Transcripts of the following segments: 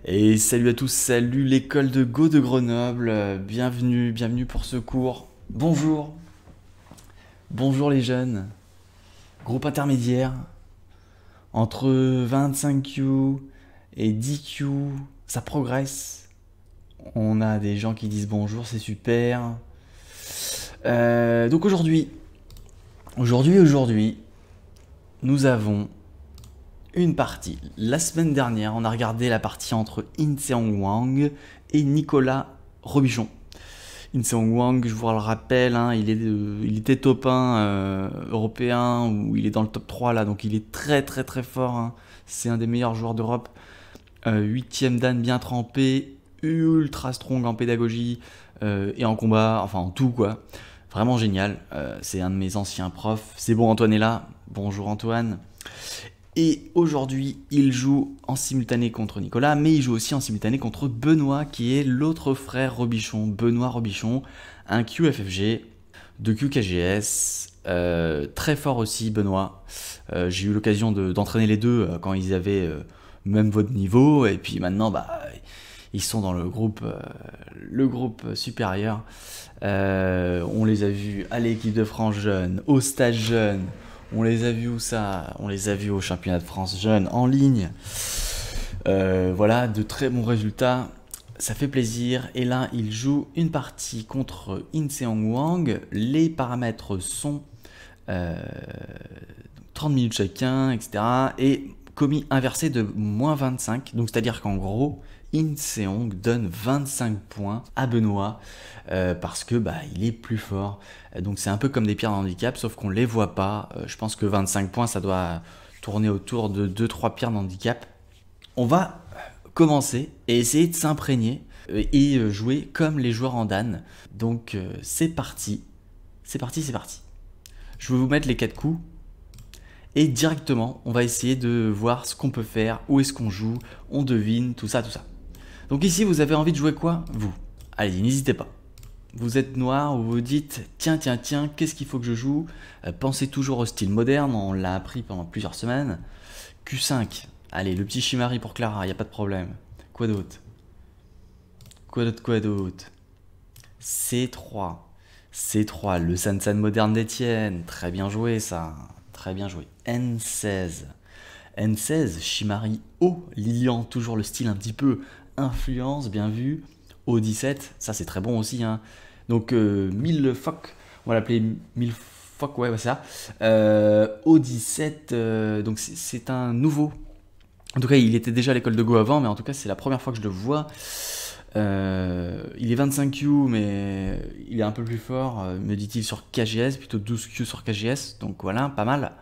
Et salut à tous, salut l'école de Go de Grenoble, bienvenue pour ce cours. Bonjour, bonjour les jeunes. Groupe intermédiaire, entre 25Q et 10Q, ça progresse. On a des gens qui disent bonjour, c'est super. Donc aujourd'hui, nous avons une partie. La semaine dernière, on a regardé la partie entre In-Seong Hwang et Nicolas Robichon. In-Seong Hwang, je vous le rappelle, hein, il était top 1 européen, ou il est dans le top 3 là, donc il est très fort. Hein. C'est un des meilleurs joueurs d'Europe. 8ème dan bien trempé, ultra strong en pédagogie et en combat, enfin en tout quoi. Vraiment génial. C'est un de mes anciens profs. C'est bon, Antoine est là. Bonjour Antoine. Et aujourd'hui, il joue en simultané contre Nicolas, mais il joue aussi en simultané contre Benoît, qui est l'autre frère Robichon, Benoît Robichon, un QFFG de QKGS, très fort aussi Benoît. J'ai eu l'occasion d'entraîner les deux quand ils avaient même votre niveau, et puis maintenant, ils sont dans le groupe supérieur. On les a vus à l'équipe de France jeune, au stage jeune. On les a vus où ça? On les a vus au championnat de France jeunes en ligne. Voilà, de très bons résultats. Ça fait plaisir. Et là, il joue une partie contre In-Seong Hwang. Les paramètres sont 30 minutes chacun, etc. Et commis inversé de moins 25. Donc, c'est-à-dire qu'en gros, In-Seong donne 25 points à Benoît parce que il est plus fort. Donc c'est un peu comme des pierres de handicap, sauf qu'on ne les voit pas. Je pense que 25 points, ça doit tourner autour de 2-3 pierres de handicap. On va commencer et essayer de s'imprégner et jouer comme les joueurs en Dan. Donc c'est parti. C'est parti. Je vais vous mettre les 4 coups. Et directement, on va essayer de voir ce qu'on peut faire, où est-ce qu'on joue, on devine, tout ça. Donc ici, vous avez envie de jouer quoi? Vous. Allez, n'hésitez pas. Vous êtes noir, vous vous dites, tiens, qu'est-ce qu'il faut que je joue? Pensez toujours au style moderne, on l'a appris pendant plusieurs semaines. Q5, allez, le petit Shimari pour Clara, il n'y a pas de problème. Quoi d'autre? C3, le San moderne d'Etienne, très bien joué ça, très bien joué. N16, Shimari O, Lilian, toujours le style un petit peu influence, bien vu. O17, ça c'est très bon aussi. Hein. Donc 1000 foc, on va l'appeler 1000 foc, ouais, c'est ça. O17, donc c'est un nouveau. En tout cas, il était déjà à l'école de Go avant, mais en tout cas, c'est la première fois que je le vois. Il est 25Q, mais il est un peu plus fort, me dit-il, sur KGS, plutôt 12Q sur KGS. Donc voilà, pas mal.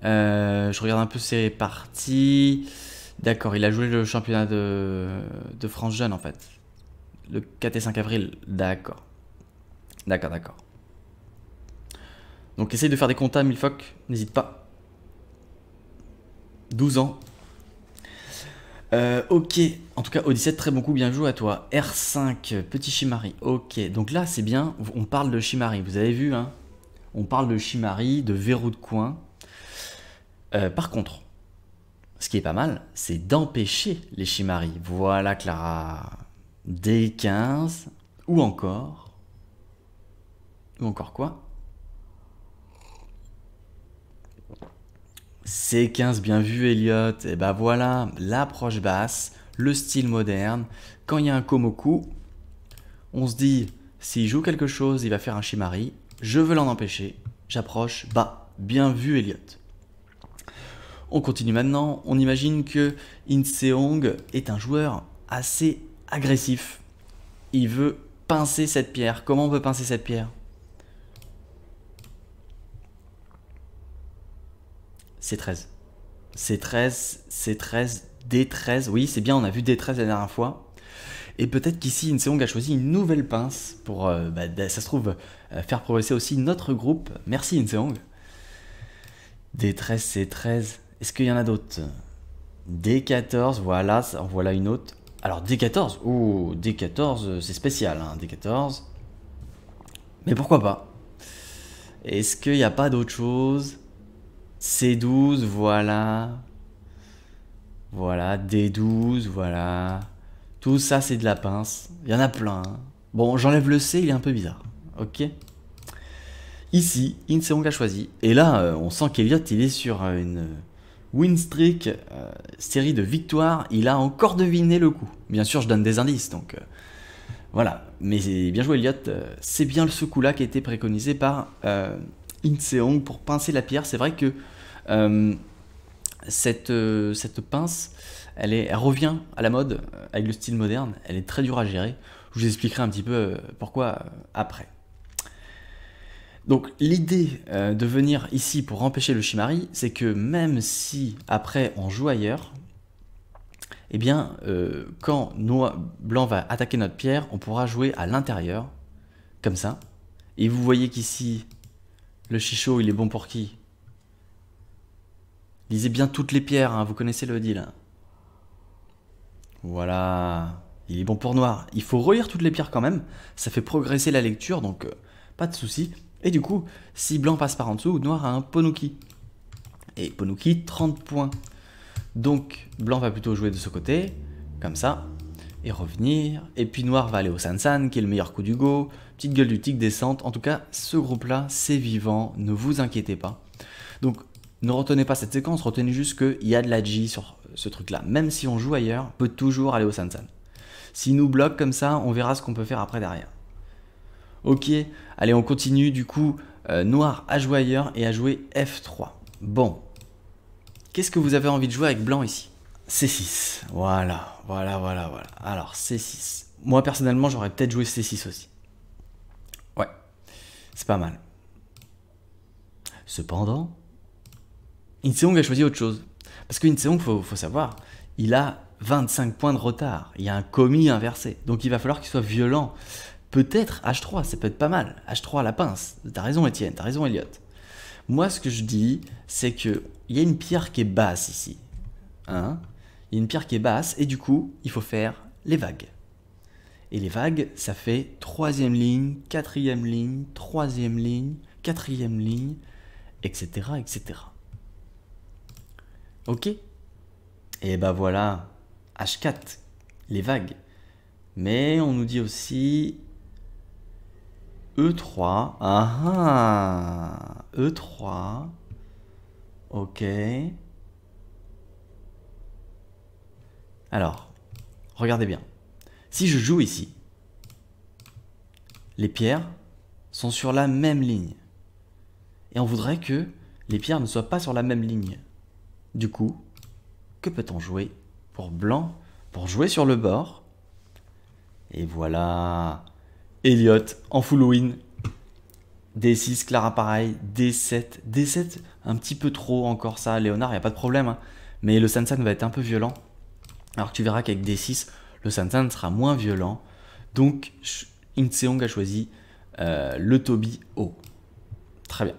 Je regarde un peu ses parties. D'accord, il a joué le championnat de France jeune en fait. Le 4 et 5 avril, d'accord. Donc essaye de faire des comptas, Milfoc, n'hésite pas. 12 ans. Ok, en tout cas, O17, très bon coup, bien joué à toi. R5, petit Shimari, ok. Donc là, c'est bien, on parle de Shimari, vous avez vu, hein? On parle de Shimari, de verrou de coin. Par contre, ce qui est pas mal, c'est d'empêcher les Shimari. Voilà, Clara. D15, ou encore quoi? C15, bien vu Elliot. Et bah voilà, l'approche basse, le style moderne. Quand il y a un Komoku, on se dit, s'il joue quelque chose, il va faire un Shimari. Je veux l'en empêcher. J'approche bas. Bien vu Elliot. On continue maintenant. On imagine que In-Seong est un joueur assez agressif. Il veut pincer cette pierre. Comment on peut pincer cette pierre? C13. C13, D13. Oui, c'est bien, on a vu D13 la dernière fois. Et peut-être qu'ici, In-Seong a choisi une nouvelle pince pour, ça se trouve, faire progresser aussi notre groupe. Merci In-Seong. D13, C13. Est-ce qu'il y en a d'autres? D14, voilà, en voilà une autre. Alors D14, oh, D14, c'est spécial, hein, D14. Mais pourquoi pas? Est-ce qu'il n'y a pas d'autre chose? C12, voilà. Voilà, D12, voilà. Tout ça, c'est de la pince. Il y en a plein. Hein. Bon, j'enlève le C, il est un peu bizarre. Ok. Ici, Inseong a choisi. Et là, on sent qu'Eliott, il est sur une win streak, série de victoires. Il a encore deviné le coup. Bien sûr, je donne des indices, donc voilà. Mais bien joué, Eliott. C'est bien ce coup-là qui a été préconisé par Inseong pour pincer la pierre. C'est vrai que cette pince, elle revient à la mode avec le style moderne. Elle est très dure à gérer. Je vous expliquerai un petit peu pourquoi après. Donc l'idée de venir ici pour empêcher le Shimari, c'est que même si après on joue ailleurs, eh bien quand blanc va attaquer notre pierre, on pourra jouer à l'intérieur, comme ça. Et vous voyez qu'ici, le Chicho, il est bon pour qui? Lisez bien toutes les pierres, hein, vous connaissez le deal. Hein. Voilà, il est bon pour noir. Il faut relire toutes les pierres quand même, ça fait progresser la lecture, donc pas de souci. Et du coup, si blanc passe par en dessous, noir a un Ponuki. Et Ponuki, 30 points. Donc, blanc va plutôt jouer de ce côté, comme ça, et revenir. Et puis noir va aller au Sansan, qui est le meilleur coup du go. Petite gueule du tic descente. En tout cas, ce groupe-là, c'est vivant, ne vous inquiétez pas. Donc, ne retenez pas cette séquence, retenez juste qu'il y a de la G sur ce truc-là. Même si on joue ailleurs, on peut toujours aller au Sansan. S'il nous bloque comme ça, on verra ce qu'on peut faire après derrière. Ok, allez, on continue. Du coup, noir a joué ailleurs et a joué F3. Bon, qu'est-ce que vous avez envie de jouer avec blanc ici? C6. Voilà. Alors, C6. Moi, personnellement, j'aurais peut-être joué C6 aussi. Ouais, c'est pas mal. Cependant, Inseong a choisi autre chose. Parce que Inseong, faut savoir, il a 25 points de retard. Il y a un commis inversé. Donc, il va falloir qu'il soit violent. Peut-être H3, ça peut être pas mal. H3 à la pince. T'as raison Étienne, t'as raison Eliott. Moi ce que je dis, c'est qu'il y a une pierre qui est basse ici. Hein, il y a une pierre qui est basse et du coup, il faut faire les vagues. Et les vagues, ça fait 3e ligne, 4e ligne, 3e ligne, 4e ligne, etc. etc. Ok. Et ben voilà, H4, les vagues. Mais on nous dit aussi E3, E3, ok. Alors, regardez bien. Si je joue ici, les pierres sont sur la même ligne. Et on voudrait que les pierres ne soient pas sur la même ligne. Du coup, que peut-on jouer pour blanc, pour jouer sur le bord? Et voilà, Eliott en full win. D6, Clara pareil, D7, D7 un petit peu trop encore ça, Léonard, il n'y a pas de problème. Hein. Mais le Sansan va être un peu violent. Alors que tu verras qu'avec D6, le Sansan sera moins violent. Donc, Inseong a choisi le Toby haut. Très bien.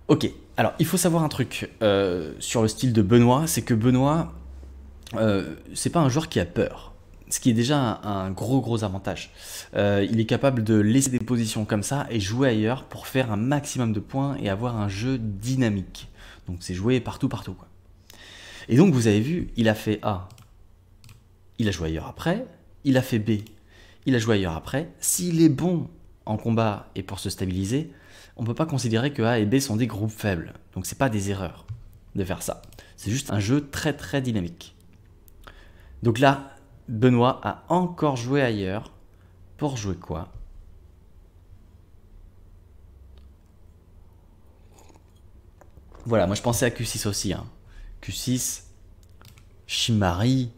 Ok, alors il faut savoir un truc sur le style de Benoît, c'est que Benoît, c'est pas un joueur qui a peur. Ce qui est déjà un gros avantage. Il est capable de laisser des positions comme ça et jouer ailleurs pour faire un maximum de points et avoir un jeu dynamique. Donc c'est jouer partout quoi. Et donc vous avez vu, il a fait A, il a joué ailleurs après, il a fait B, il a joué ailleurs après. S'il est bon en combat et pour se stabiliser, on ne peut pas considérer que A et B sont des groupes faibles. Donc c'est pas des erreurs de faire ça. C'est juste un jeu très dynamique. Donc là, Benoît a encore joué ailleurs. Pour jouer quoi? Voilà, moi je pensais à Q6 aussi. Hein. Q6, Shimari.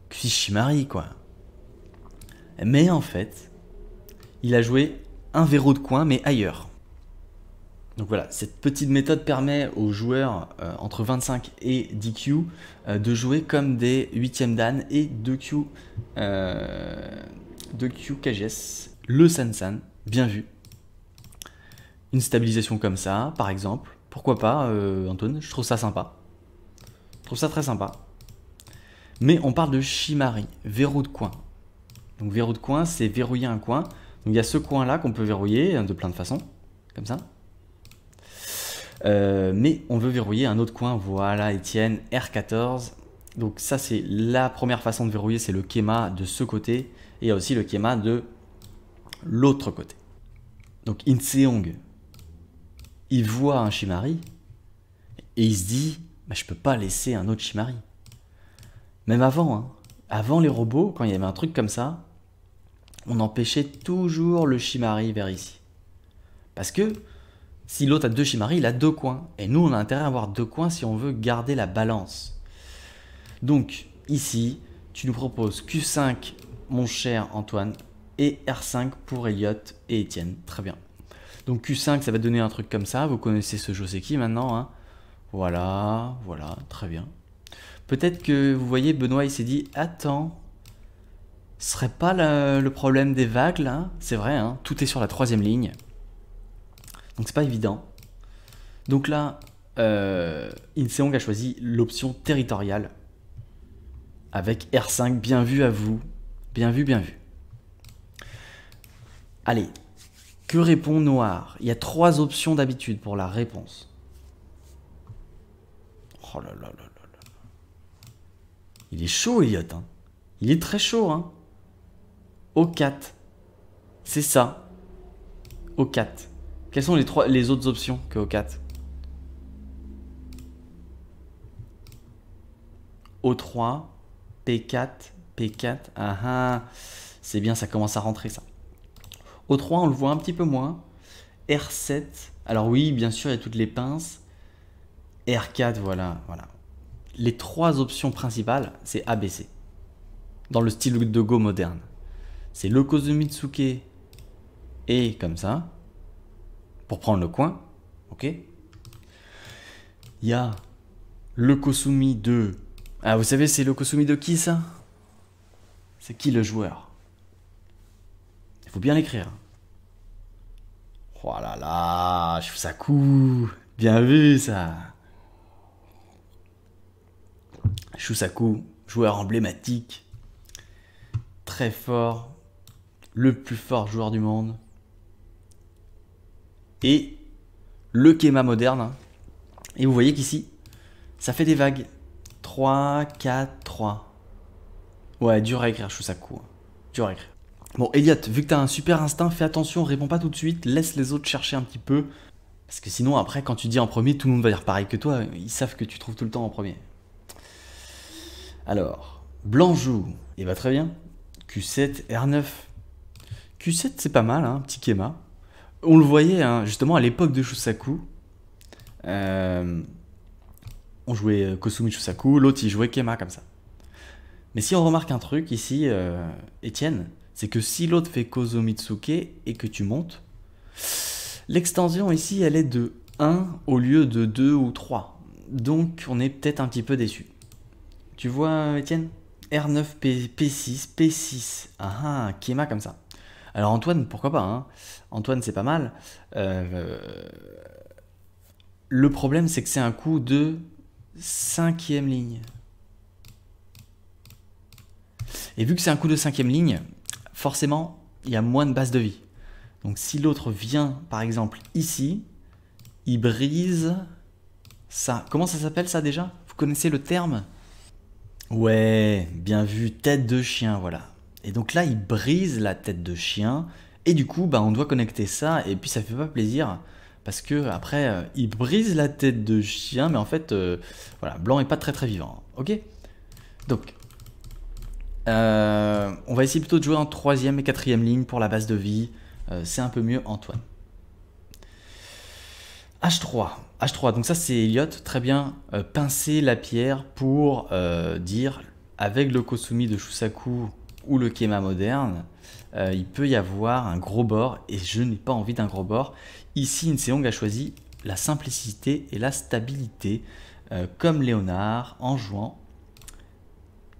Q6 Shimari, quoi. Mais en fait, il a joué un verrou de coin, mais ailleurs. Donc voilà, cette petite méthode permet aux joueurs entre 25 et 10 Q de jouer comme des 8e dan et 2 Q KGS. Le Sansan, bien vu. Une stabilisation comme ça, par exemple. Pourquoi pas, Antoine? Je trouve ça sympa. Je trouve ça très sympa. Mais on parle de Shimari, verrou de coin. Donc verrou de coin, c'est verrouiller un coin. Donc il y a ce coin-là qu'on peut verrouiller de plein de façons, comme ça. Mais on veut verrouiller un autre coin. Voilà, Étienne, R14. Donc ça, c'est la première façon de verrouiller, c'est le Kema de ce côté. Et il y a aussi le Kema de l'autre côté. Donc Inseong, il voit un Shimari et il se dit, bah, je peux pas laisser un autre Shimari. Même avant, hein. Avant les robots, quand il y avait un truc comme ça, on empêchait toujours le Shimari vers ici. Parce que si l'autre a 2 Shimari, il a 2 coins. Et nous, on a intérêt à avoir 2 coins si on veut garder la balance. Donc, ici, tu nous proposes Q5, mon cher Antoine, et R5 pour Elliot et Étienne. Très bien. Donc Q5, ça va donner un truc comme ça. Vous connaissez ce Joseki maintenant, hein. Voilà, voilà, très bien. Peut-être que, vous voyez, Benoît, il s'est dit, attends, ce serait pas le problème des vagues, là? C'est vrai, hein, tout est sur la 3e ligne. Donc c'est pas évident. Donc là, Inseong a choisi l'option territoriale. Avec R5, bien vu à vous. Bien vu, bien vu. Allez, que répond Noir? Il y a 3 options d'habitude pour la réponse. Oh là là là là là. Il est chaud, Elliot, hein. Il est très chaud, hein. O4. C'est ça. O4. Quelles sont les autres options que O4? O3, P4, P4. Ah ah. C'est bien, ça commence à rentrer, ça. O3, on le voit un petit peu moins. R7. Alors oui, bien sûr, il y a toutes les pinces. R4, voilà, voilà. Les 3 options principales, c'est ABC. Dans le style de Go moderne. C'est le Kozumitsuke et comme ça. Pour prendre le coin. Ok. Il y a le Kosumi de... Ah, vous savez, c'est le Kosumi de qui, ça? C'est qui le joueur? Il faut bien l'écrire. Oh là là, Shusaku. Bien vu, ça. Shusaku, joueur emblématique. Très fort. Le plus fort joueur du monde. Et le Kema moderne. Et vous voyez qu'ici, ça fait des vagues. 3, 4, 3. Ouais, dur à écrire, Shusaku. Dur à écrire. Bon, Elliot, vu que tu as un super instinct, fais attention, réponds pas tout de suite, laisse les autres chercher un petit peu. Parce que sinon, après, quand tu dis en premier, tout le monde va dire pareil que toi. Ils savent que tu trouves tout le temps en premier. Alors, Blanc joue. Et bah très bien. Q7, R9. Q7, c'est pas mal, hein, petit Kema. On le voyait, hein, justement, à l'époque de Shusaku. On jouait Kosumi Shusaku, l'autre, il jouait Kema comme ça. Mais si on remarque un truc ici, Étienne, c'est que si l'autre fait Kozumitsuke et que tu montes, l'extension ici, elle est de 1 au lieu de 2 ou 3. Donc, on est peut-être un petit peu déçu. Tu vois, Étienne? R9, P6, P6. Ah ah, Kema comme ça. Alors Antoine, pourquoi pas, hein? Antoine, c'est pas mal. Le problème, c'est que c'est un coup de 5e ligne. Et vu que c'est un coup de 5e ligne, forcément, il y a moins de base de vie. Donc si l'autre vient, par exemple, ici, il brise ça. Comment ça s'appelle ça déjà? Vous connaissez le terme? Ouais, bien vu, tête de chien, voilà. Et donc là, il brise la tête de chien. Et du coup, bah, on doit connecter ça. Et puis ça fait pas plaisir. Parce que après, il brise la tête de chien. Mais en fait, voilà, Blanc est pas très très vivant. Ok? Donc, on va essayer plutôt de jouer en 3e et 4e ligne pour la base de vie. C'est un peu mieux, Antoine. H3. H3, donc ça c'est Elliot, très bien. Pincer la pierre pour dire, avec le Kosumi de Shusaku ou le Kema moderne, il peut y avoir un gros bord, et je n'ai pas envie d'un gros bord. Ici, Inseong a choisi la simplicité et la stabilité, comme Léonard, en jouant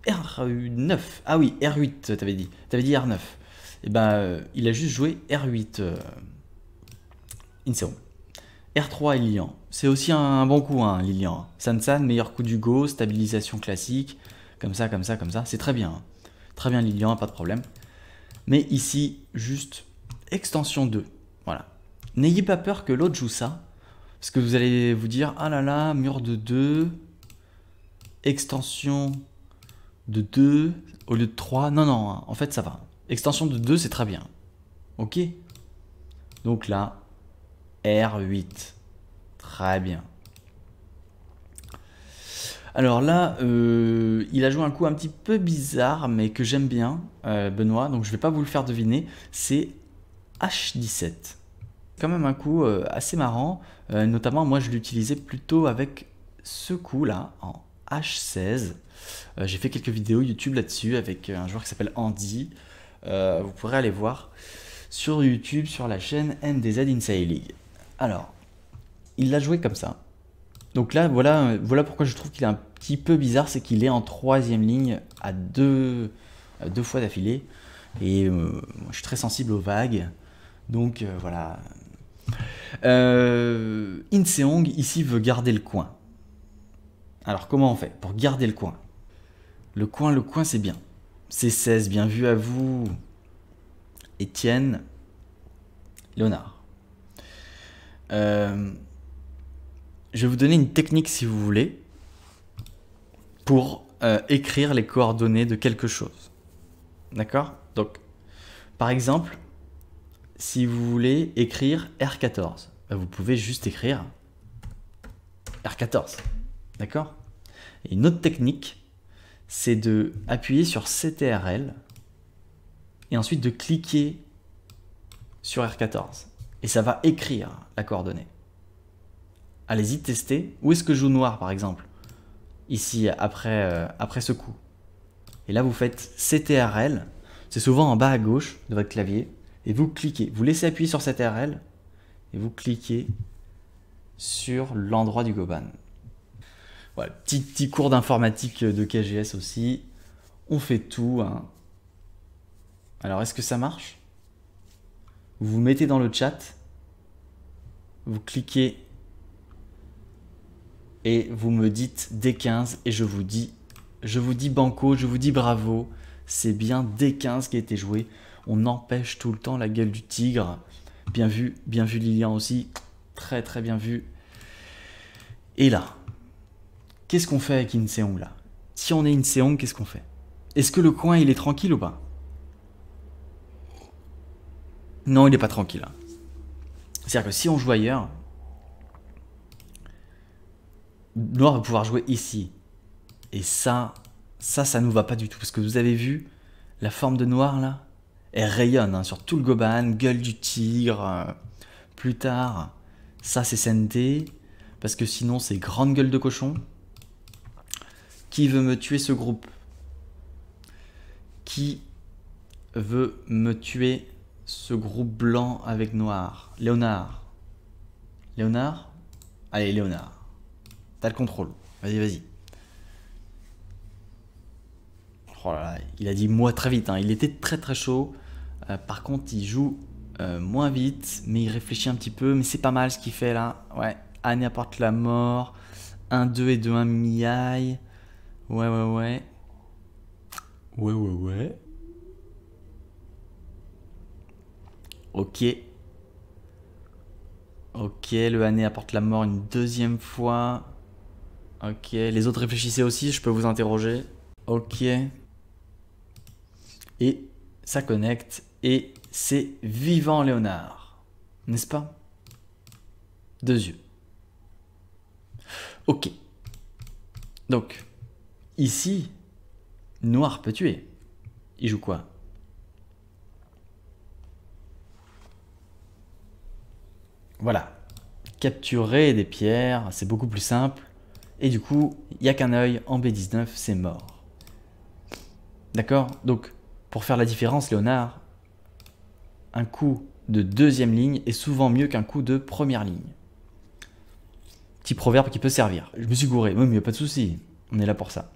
R9. Ah oui, R8, t'avais dit. T'avais dit R9. Et ben, il a juste joué R8, Inseong. R3 et Lilian. C'est aussi un bon coup, hein, Lilian. San-San, meilleur coup du Go, stabilisation classique. Comme ça, comme ça, comme ça. C'est très bien. Hein. Très bien, Lilian, pas de problème. Mais ici, juste extension 2. Voilà. N'ayez pas peur que l'autre joue ça. Parce que vous allez vous dire, ah là là, mur de 2. extension de 2 au lieu de 3. Non, non, hein, en fait ça va. Extension de 2, c'est très bien. Ok. Donc là, R8. Très bien. Alors là, il a joué un coup un petit peu bizarre, mais que j'aime bien, Benoît. Donc je vais pas vous le faire deviner. C'est H17. Quand même un coup assez marrant. Notamment, moi je l'utilisais plutôt avec ce coup là, en H16. J'ai fait quelques vidéos YouTube là-dessus avec un joueur qui s'appelle Andy. Vous pourrez aller voir sur YouTube, sur la chaîne MDZ Inside League. Alors, il l'a joué comme ça. Donc là, voilà pourquoi je trouve qu'il est un petit peu bizarre, c'est qu'il est en troisième ligne à deux fois d'affilée. Et moi, je suis très sensible aux vagues. Donc voilà. Inseong ici veut garder le coin. Alors comment on fait pour garder le coin? Le coin c'est bien. C16, bien vu à vous. Étienne. Léonard. Je vais vous donner une technique si vous voulez pour écrire les coordonnées de quelque chose. D'accord? Donc, par exemple, si vous voulez écrire R14, vous pouvez juste écrire R14. D'accord? Et une autre technique, c'est de appuyer sur CTRL et ensuite de cliquer sur R14. Et ça va écrire la coordonnée. Allez-y, testez. Où est-ce que je joue noir, par exemple? Ici, après ce coup. Et là, vous faites CTRL. C'est souvent en bas à gauche de votre clavier. Et vous cliquez. Vous laissez appuyer sur CTRL. Et vous cliquez sur l'endroit du Goban. Voilà, petit cours d'informatique de KGS aussi. On fait tout. Hein. Alors, est-ce que ça marche? Vous vous mettez dans le chat. Vous cliquez. Et vous me dites D15 et je vous dis banco, je vous dis bravo. C'est bien D15 qui a été joué. On empêche tout le temps la gueule du tigre. Bien vu Lilian aussi. Très très bien vu. Et là, qu'est-ce qu'on fait avec Inseong là? Si on est Inseong, qu'est-ce qu'on fait? Est-ce que le coin il est tranquille ou pas? Non, il n'est pas tranquille. C'est-à-dire que si on joue ailleurs, Noir va pouvoir jouer ici. Et ça nous va pas du tout. Parce que vous avez vu, la forme de Noir là, elle rayonne hein, sur tout le Goban, gueule du tigre. Plus tard, ça c'est SNT. Parce que sinon c'est grande gueule de cochon. Qui veut me tuer ce groupe? Qui veut me tuer ce groupe blanc avec noir? Léonard. Léonard? Allez, Léonard. T'as le contrôle. Vas-y, vas-y. Oh là là, il a dit moi très vite. Hein. Il était très très chaud. Par contre, il joue moins vite, mais il réfléchit un petit peu. Mais c'est pas mal ce qu'il fait là. Ouais. Anne apporte la mort. 1-2 et 2-1 miaille. Ouais, ouais, ouais. Ouais, ouais, ouais. Ok. Ok, le Anne apporte la mort une deuxième fois. Ok, les autres réfléchissaient aussi, je peux vous interroger. Ok. Et ça connecte. Et c'est vivant Léonard. N'est-ce pas? 2 yeux. Ok. Donc, ici, Noir peut tuer. Il joue quoi? Voilà. Capturer des pierres, c'est beaucoup plus simple. Et du coup, il n'y a qu'un œil en B19, c'est mort. D'accord? Donc, pour faire la différence, Léonard, un coup de deuxième ligne est souvent mieux qu'un coup de première ligne. Petit proverbe qui peut servir. Je me suis gouré, oui, mais il n'y a pas de souci. On est là pour ça.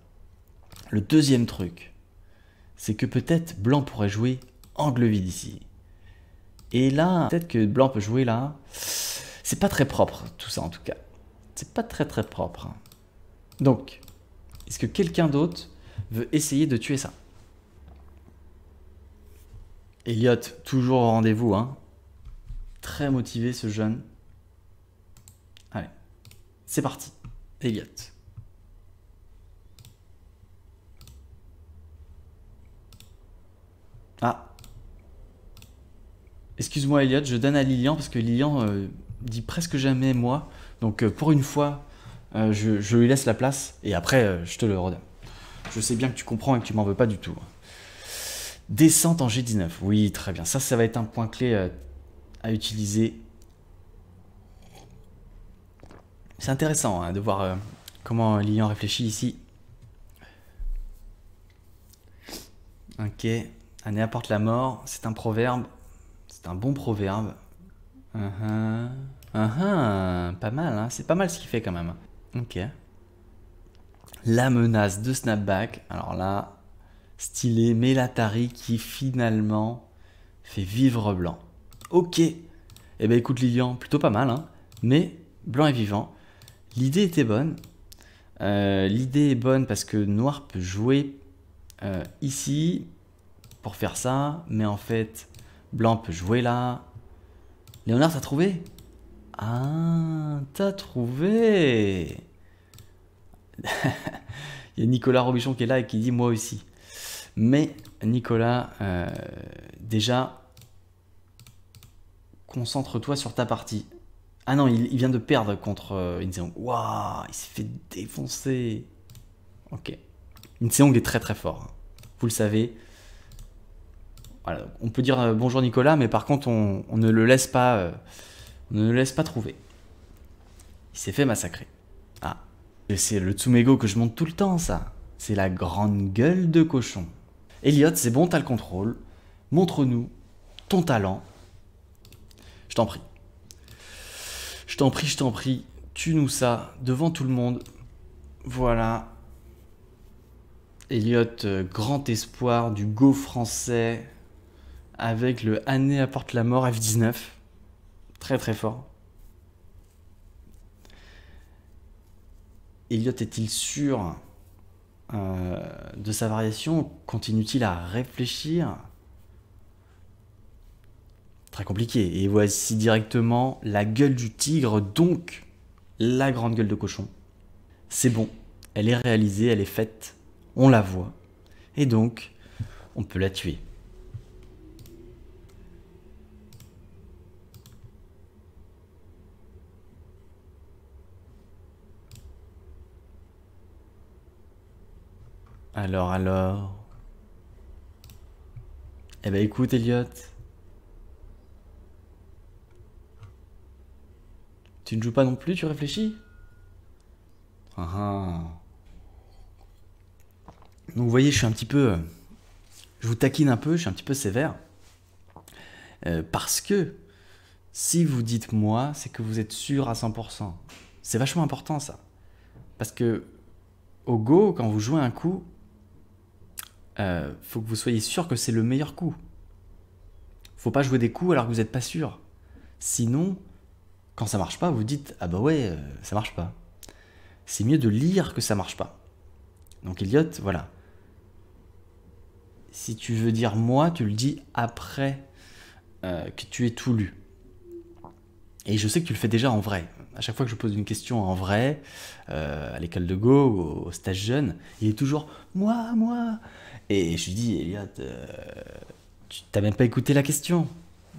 Le deuxième truc, c'est que peut-être Blanc pourrait jouer angle vide ici. Et là, peut-être que Blanc peut jouer là. C'est pas très propre, tout ça en tout cas. C'est pas très très propre. Donc, est-ce que quelqu'un d'autre veut essayer de tuer ça? Elliot, toujours au rendez-vous, hein. Très motivé ce jeune. Allez, c'est parti. Elliot. Excuse-moi Elliot, je donne à Lilian parce que Lilian dit presque jamais moi. Donc pour une fois, je lui laisse la place et après je te le redonne. Je sais bien que tu comprends et que tu m'en veux pas du tout. Descente en G19, oui très bien. Ça va être un point clé à utiliser. C'est intéressant hein, de voir comment Lilian réfléchit ici. Ok, année apporte la mort, c'est un proverbe. C'est un bon proverbe. Pas mal, hein. C'est pas mal ce qu'il fait quand même. Ok. La menace de snapback. Alors là, stylé, mais l'Atari qui finalement fait vivre blanc. Ok. Eh ben écoute Lilian, plutôt pas mal, hein. Mais blanc est vivant. L'idée était bonne. L'idée est bonne parce que noir peut jouer ici pour faire ça, mais en fait, blanc peut jouer là. Léonard, t'as trouvé? Ah, t'as trouvé. Il y a Nicolas Robichon qui est là et qui dit moi aussi. Mais Nicolas, déjà, concentre-toi sur ta partie. Ah non, il vient de perdre contre Inseong. Waouh, il s'est fait défoncer. Ok. Inseong est très très fort. Vous le savez. Voilà, on peut dire bonjour Nicolas, mais par contre, on ne le laisse pas, on ne le laisse pas trouver. Il s'est fait massacrer. Ah. C'est le Tsumego que je monte tout le temps, ça. C'est la grande gueule de cochon. Elliot, c'est bon, t'as le contrôle. Montre-nous ton talent. Je t'en prie. Je t'en prie, je t'en prie. Tue-nous ça devant tout le monde. Voilà. Elliot, grand espoir du Go français. Avec le année apporte la mort F19. Très très fort. Elliot est-il sûr de sa variation? Continue-t-il à réfléchir? Très compliqué. Et voici directement la gueule du tigre, donc la grande gueule de cochon. C'est bon, elle est réalisée, elle est faite, on la voit. Et donc, on peut la tuer. Alors. Eh ben écoute Elliot. Tu ne joues pas non plus, tu réfléchis? Donc vous voyez, je suis un petit peu... je vous taquine un peu, je suis un petit peu sévère. Parce que si vous dites moi, c'est que vous êtes sûr à 100%. C'est vachement important ça. Parce que au Go, quand vous jouez un coup, faut que vous soyez sûr que c'est le meilleur coup. Faut pas jouer des coups alors que vous n'êtes pas sûr. Sinon, quand ça marche pas, vous dites ah bah ouais, ça marche pas. C'est mieux de lire que ça marche pas. Donc Elliot, voilà. Si tu veux dire moi, tu le dis après que tu aies tout lu. Et je sais que tu le fais déjà en vrai. À chaque fois que je pose une question en vrai, à l'école de Go ou au stage jeune, il est toujours moi. Et je lui dis, Elliot, tu t'as même pas écouté la question.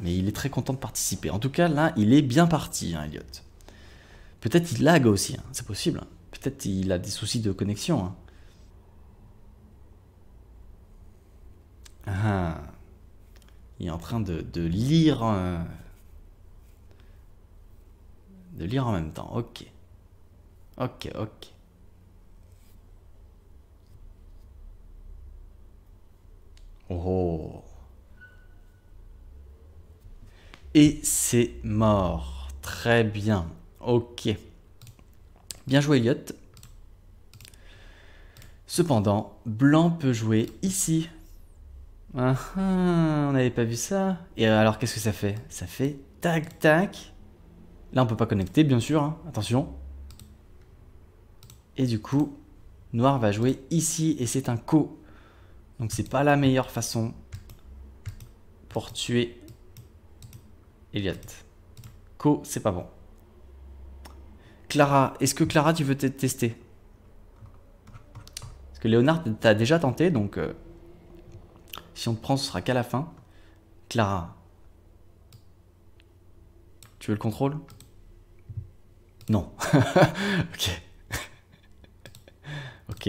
Mais il est très content de participer. En tout cas, là, il est bien parti, hein, Elliot. Peut-être il lag aussi, hein, c'est possible. Peut-être il a des soucis de connexion. Hein. Ah, il est en train de lire. De lire en même temps, ok. Ok. Oh. Et c'est mort. Très bien. Ok. Bien joué, Elliot. Cependant, blanc peut jouer ici. On n'avait pas vu ça. Et alors, qu'est-ce que ça fait? Ça fait tac, tac. Là, on peut pas connecter, bien sûr. Hein. Attention. Et du coup, noir va jouer ici. Et c'est un co. Donc, c'est pas la meilleure façon pour tuer Elliot. Co, c'est pas bon. Clara, est-ce que Clara, tu veux tester? Parce que Léonard, t'as déjà tenté, donc si on te prend, ce sera qu'à la fin. Clara. Tu veux le contrôle? Non. Ok. Ok.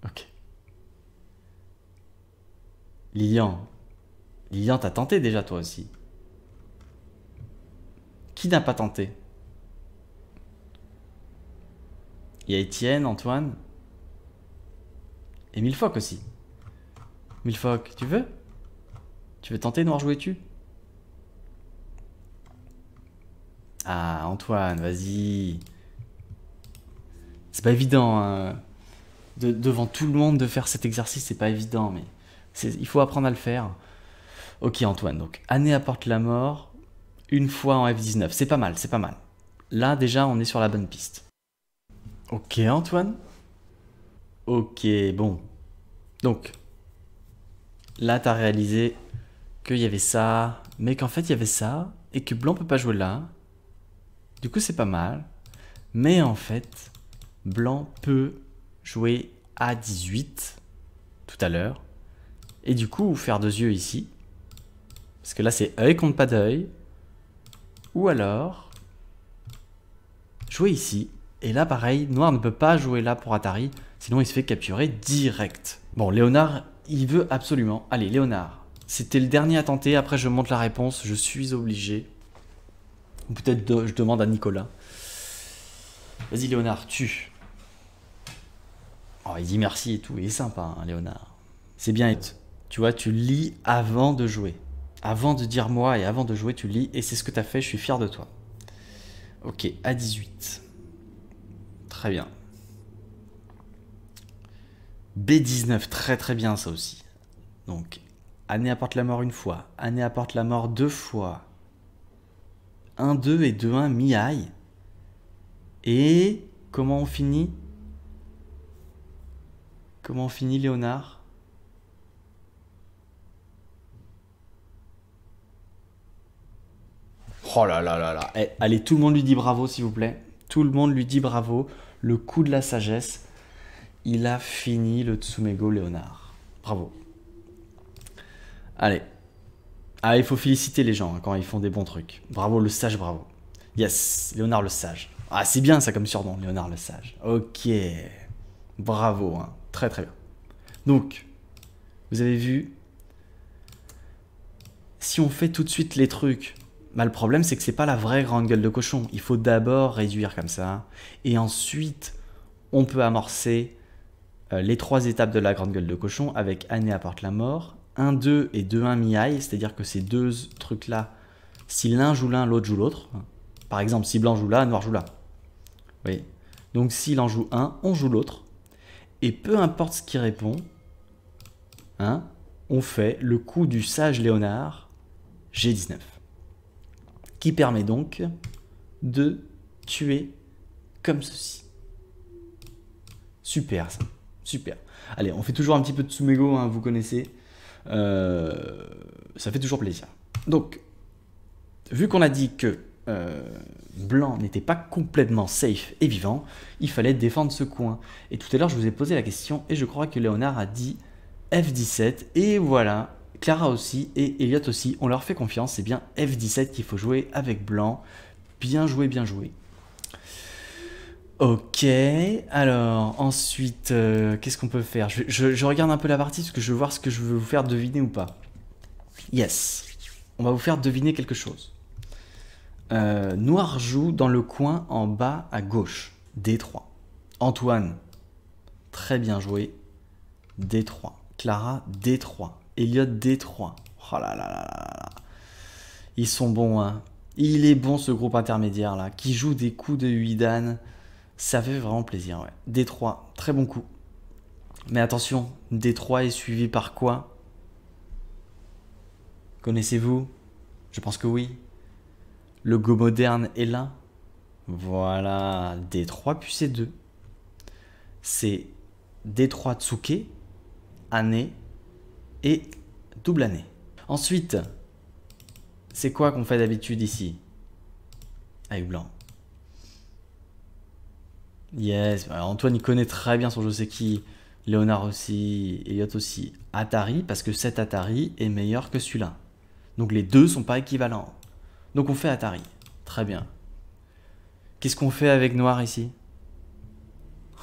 Ok. Lilian. Lilian, t'as tenté déjà toi aussi. Qui n'a pas tenté? Il y a Étienne, Antoine. Et Milfoc aussi. Milfoc, tu veux? Tu veux tenter Noir Jouet-tu? Ah, Antoine, vas-y. C'est pas évident, hein. Devant tout le monde de faire cet exercice, c'est pas évident, mais il faut apprendre à le faire. Ok, Antoine, donc année apporte la mort, une fois en F19. C'est pas mal, c'est pas mal. Là, déjà, on est sur la bonne piste. Ok, Antoine. Ok, bon. Donc, là, t'as réalisé qu'il y avait ça, mais qu'en fait, il y avait ça, et que blanc peut pas jouer là. Du coup, c'est pas mal. Mais en fait, blanc peut jouer A18 tout à l'heure. Et du coup, faire 2 yeux ici. Parce que là, c'est œil contre pas d'œil. Ou alors, jouer ici. Et là, pareil, noir ne peut pas jouer là pour Atari. Sinon, il se fait capturer direct. Bon, Léonard, il veut absolument. Allez, Léonard. C'était le dernier à tenter. Après, je montre la réponse. Je suis obligé. Ou peut-être je demande à Nicolas. Vas-y, Léonard, tue. Oh, il dit merci et tout. Il est sympa, hein, Léonard. C'est bien. Tu vois, tu lis avant de jouer. Avant de dire moi et avant de jouer, tu lis. Et c'est ce que tu as fait. Je suis fier de toi. Ok, A18. Très bien. B19, très très bien ça aussi. Donc, année apporte la mort une fois. Année apporte la mort 2 fois. 1-2 et 2-1 mi-aille. Et comment on finit? Comment on finit, Léonard? Oh là là là là. Eh, allez, tout le monde lui dit bravo, s'il vous plaît. Tout le monde lui dit bravo. Le coup de la sagesse. Il a fini le Tsumego Léonard. Bravo. Allez. Ah, il faut féliciter les gens hein, quand ils font des bons trucs. Bravo, le sage, bravo. Yes, Léonard le sage. Ah, c'est bien ça comme surnom, Léonard le sage. Ok. Bravo, hein. Très très bien. Donc, vous avez vu, si on fait tout de suite les trucs, bah, le problème c'est que c'est pas la vraie grande gueule de cochon. Il faut d'abord réduire comme ça. Et ensuite, on peut amorcer les 3 étapes de la grande gueule de cochon avec année apporte la mort. 1-2 et 2-1 mi-aille, c'est-à-dire que ces deux trucs-là, si l'un joue l'un, l'autre joue l'autre. Par exemple, si blanc joue là, noir joue là. Oui. Donc s'il en joue un, on joue l'autre. Et peu importe ce qui répond, hein, on fait le coup du sage Léonard G19. Qui permet donc de tuer comme ceci. Super ça, super. Allez, on fait toujours un petit peu de Tsumego, hein, vous connaissez. Ça fait toujours plaisir. Donc, vu qu'on a dit que blanc n'était pas complètement safe et vivant, il fallait défendre ce coin. Et tout à l'heure, je vous ai posé la question et je crois que Léonard a dit F17. Et voilà, Clara aussi et Elliot aussi, on leur fait confiance. C'est bien F17 qu'il faut jouer avec blanc. Bien joué, bien joué. Ok, alors ensuite, qu'est-ce qu'on peut faire? Je regarde un peu la partie parce que je veux voir ce que je veux vous faire deviner ou pas. Yes, on va vous faire deviner quelque chose. Noir joue dans le coin en bas à gauche, D3. Antoine, très bien joué, D3. Clara, D3. Elliot, D3. Oh là là là là là. Ils sont bons, hein. Il est bon ce groupe intermédiaire là, qui joue des coups de Huidan. Ça fait vraiment plaisir, ouais. D3, très bon coup. Mais attention, D3 est suivi par quoi? Connaissez-vous? Je pense que oui. Le Go moderne est là. Voilà, D3 puis C2. C'est D3 Tsuke, année et double année. Ensuite, c'est quoi qu'on fait d'habitude ici? Avec blanc. Yes, Antoine il connaît très bien son jeu, c'est qui? Léonard aussi, Elliot aussi. Atari, parce que cet Atari est meilleur que celui-là. Donc les deux sont pas équivalents. Donc on fait Atari. Très bien. Qu'est-ce qu'on fait avec noir ici?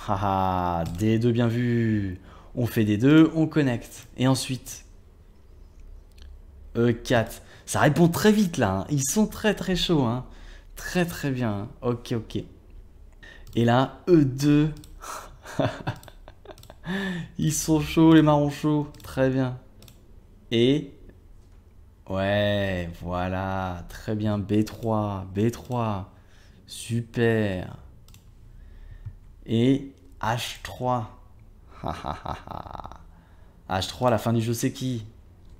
Haha, D2 bien vu. On fait D2, on connecte. Et ensuite, E4. Ça répond très vite là. Hein. Ils sont très très chauds. Hein. Très très bien. Hein. Ok, ok. Et là, E2. Ils sont chauds, les marrons chauds. Très bien. Et... Ouais, voilà. Très bien. B3. B3. Super. Et H3. H3, la fin du jeu, c'est qui?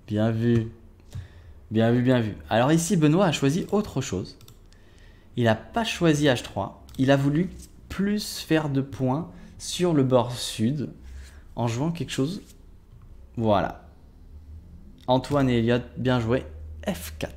Bien vu. Bien vu, bien vu. Alors ici, Benoît a choisi autre chose. Il n'a pas choisi H3. Il a voulu plus faire de points sur le bord sud en jouant quelque chose. Voilà. Antoine et Elliot, bien joué. F4.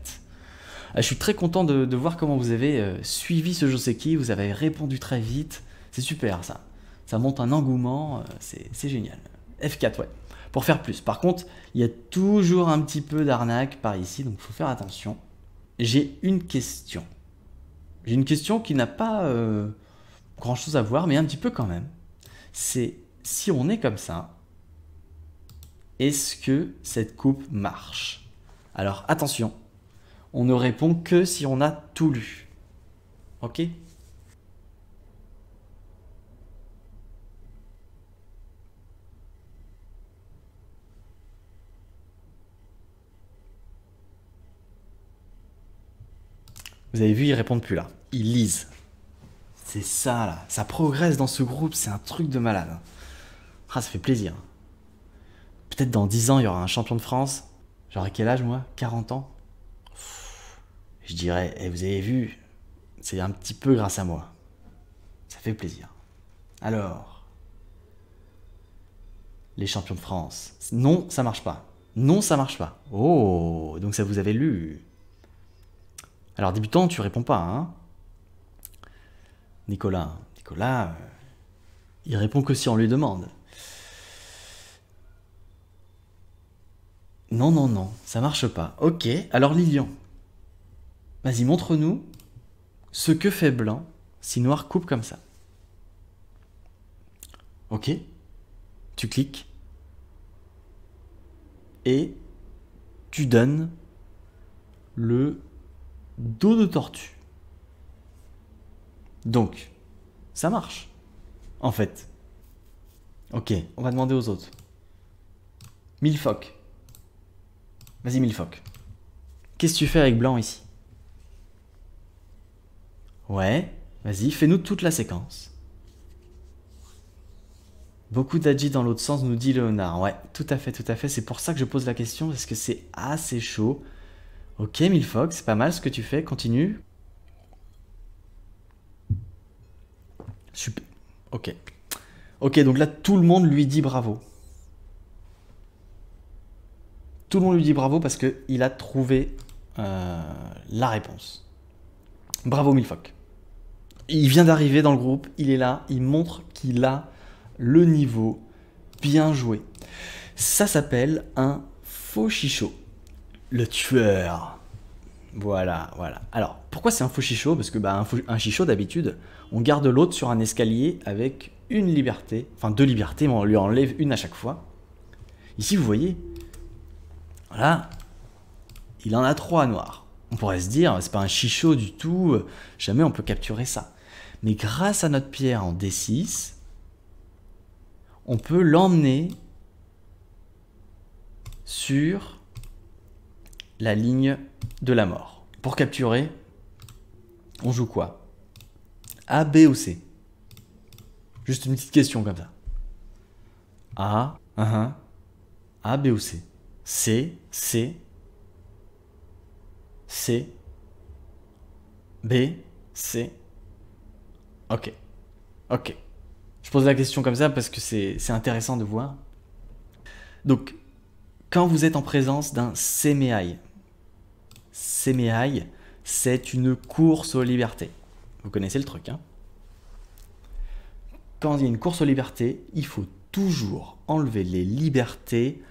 Je suis très content de voir comment vous avez suivi ce Joseki. Vous avez répondu très vite. C'est super ça. Ça monte un engouement. C'est génial. F4, ouais. Pour faire plus. Par contre, il y a toujours un petit peu d'arnaque par ici. Donc il faut faire attention. J'ai une question. J'ai une question qui n'a pas grand chose à voir, mais un petit peu quand même. C'est si on est comme ça, est-ce que cette coupe marche? Alors attention, on ne répond que si on a tout lu. Ok? Vous avez vu, ils répondent plus là. Ils lisent. C'est ça là. Ça progresse dans ce groupe, c'est un truc de malade. Ah, ça fait plaisir. Peut-être dans 10 ans, il y aura un champion de France. J'aurai quel âge moi? 40 ans? Je dirais, et vous avez vu, c'est un petit peu grâce à moi. Ça fait plaisir. Alors, les champions de France. Non, ça marche pas. Non, ça marche pas. Oh, donc ça vous avait lu. Alors, débutant, tu réponds pas, hein? Nicolas, il répond que si on lui demande. Non, non, non, ça marche pas. Ok, alors Lilian, vas-y, montre-nous ce que fait blanc si noir coupe comme ça. Ok, tu cliques et tu donnes le dos de tortue. Donc, ça marche, en fait. Ok, on va demander aux autres. Milfoc. Vas-y, Milfoc. Qu'est-ce que tu fais avec blanc ici? Ouais, vas-y, fais-nous toute la séquence. Beaucoup d'agi dans l'autre sens, nous dit Léonard. Ouais, tout à fait. C'est pour ça que je pose la question, parce que c'est assez chaud. Ok, Milfoc, c'est pas mal ce que tu fais, continue. Super. Ok. Ok, donc là, tout le monde lui dit bravo. Tout le monde lui dit bravo parce qu'il a trouvé la réponse. Bravo, Milfoc. Il vient d'arriver dans le groupe, il est là, il montre qu'il a le niveau. Bien joué. Ça s'appelle un faux chichot. Le tueur. Voilà. Alors, pourquoi c'est un faux chichot? Parce que un chichot, d'habitude, on garde l'autre sur un escalier avec une liberté. Enfin, 2 libertés, mais on lui enlève une à chaque fois. Ici, vous voyez, voilà, il en a 3 noirs. On pourrait se dire, c'est pas un chichot du tout, jamais on peut capturer ça. Mais grâce à notre pierre en D6, on peut l'emmener sur la ligne de la mort. Pour capturer, on joue quoi? A, B ou C? Juste une petite question comme ça. A, A, B ou C? C, B, C. Ok. Je pose la question comme ça parce que c'est intéressant de voir. Donc, quand vous êtes en présence d'un Semeai, c'est une course aux libertés. Vous connaissez le truc, hein? Quand il y a une course aux libertés, il faut toujours enlever les libertés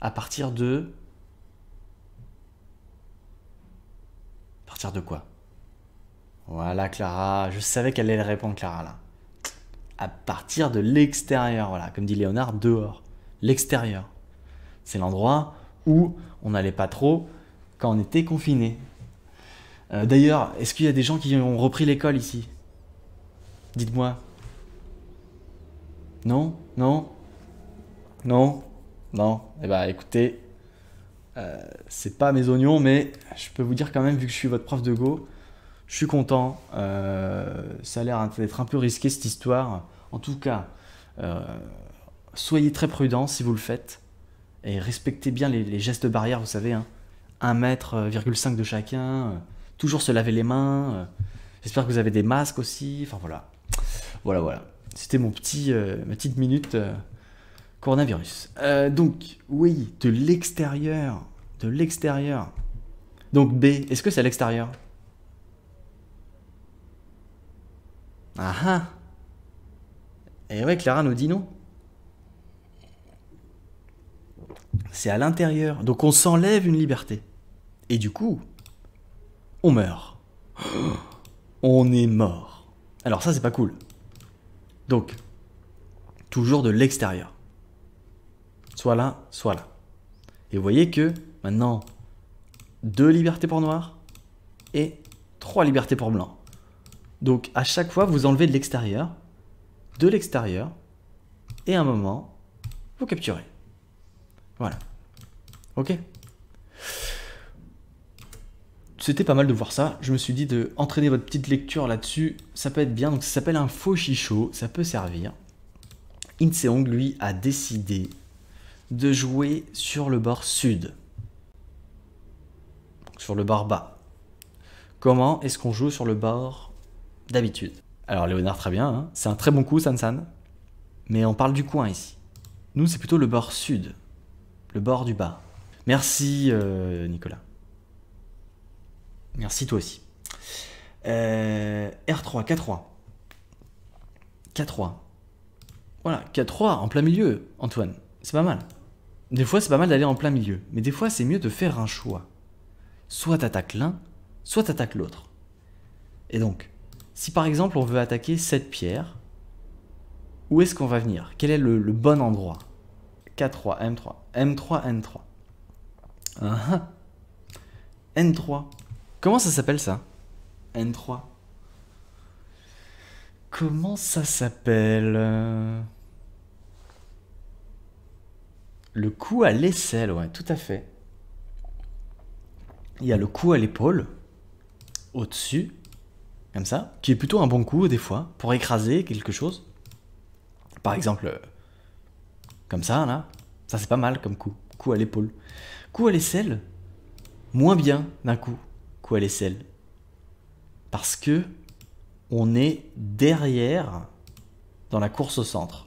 à partir de À partir de quoi? Voilà, Clara. Je savais qu'elle allait répondre, Clara, là. À partir de l'extérieur, voilà. Comme dit Léonard, dehors. L'extérieur. C'est l'endroit où on n'allait pas trop quand on était confiné. D'ailleurs, est-ce qu'il y a des gens qui ont repris l'école ici? Dites-moi. Non? Non? Non? Non? Eh ben, écoutez, c'est pas mes oignons, mais je peux vous dire quand même, vu que je suis votre prof de Go, je suis content. Ça a l'air d'être un peu risqué cette histoire. En tout cas, soyez très prudents si vous le faites. Et respectez bien les gestes barrières, vous savez. Hein. 1,5 m de chacun. Toujours se laver les mains. J'espère que vous avez des masques aussi. Enfin voilà. Voilà. C'était ma petite minute coronavirus. Donc, oui, de l'extérieur. De l'extérieur. Donc B, est-ce que c'est à l'extérieur? Ah ah. Et ouais, Clara nous dit non. C'est à l'intérieur. Donc on s'enlève une liberté. Et du coup, on meurt. On est mort. Alors ça, c'est pas cool. Donc, toujours de l'extérieur. Soit là, soit là. Et vous voyez que maintenant, 2 libertés pour noir et 3 libertés pour blanc. Donc à chaque fois, vous enlevez de l'extérieur, et à un moment, vous capturez. Voilà. Ok. C'était pas mal de voir ça. Je me suis dit de entraîner votre petite lecture là-dessus. Ça peut être bien. Donc ça s'appelle un faux chichot. Ça peut servir. Inseong, lui, a décidé de jouer sur le bord sud. Sur le bord bas. Comment est-ce qu'on joue sur le bord d'habitude? Alors Léonard, très bien. Hein, c'est un très bon coup, San. Mais on parle du coin ici. Nous, c'est plutôt le bord sud. Le bord du bas. Merci, Nicolas. Merci, toi aussi. R3, K3. K3. Voilà, K3 en plein milieu, Antoine. C'est pas mal. Des fois, c'est pas mal d'aller en plein milieu. Mais des fois, c'est mieux de faire un choix. Soit t'attaques l'un, soit t'attaques l'autre. Et donc, si par exemple, on veut attaquer cette pierre, où est-ce qu'on va venir? Quel est le bon endroit? K3, M3, M3, N3. N3. Comment ça s'appelle ça? N3. Comment ça s'appelle? Le coup à l'aisselle, ouais, tout à fait. Il y a le coup à l'épaule, au-dessus, comme ça, qui est plutôt un bon coup des fois, pour écraser quelque chose. Par exemple, comme ça, là. Ça, c'est pas mal comme coup. Coup à l'épaule. Coup à l'aisselle, moins bien d'un coup. Coup à l'aisselle. Parce que on est derrière dans la course au centre.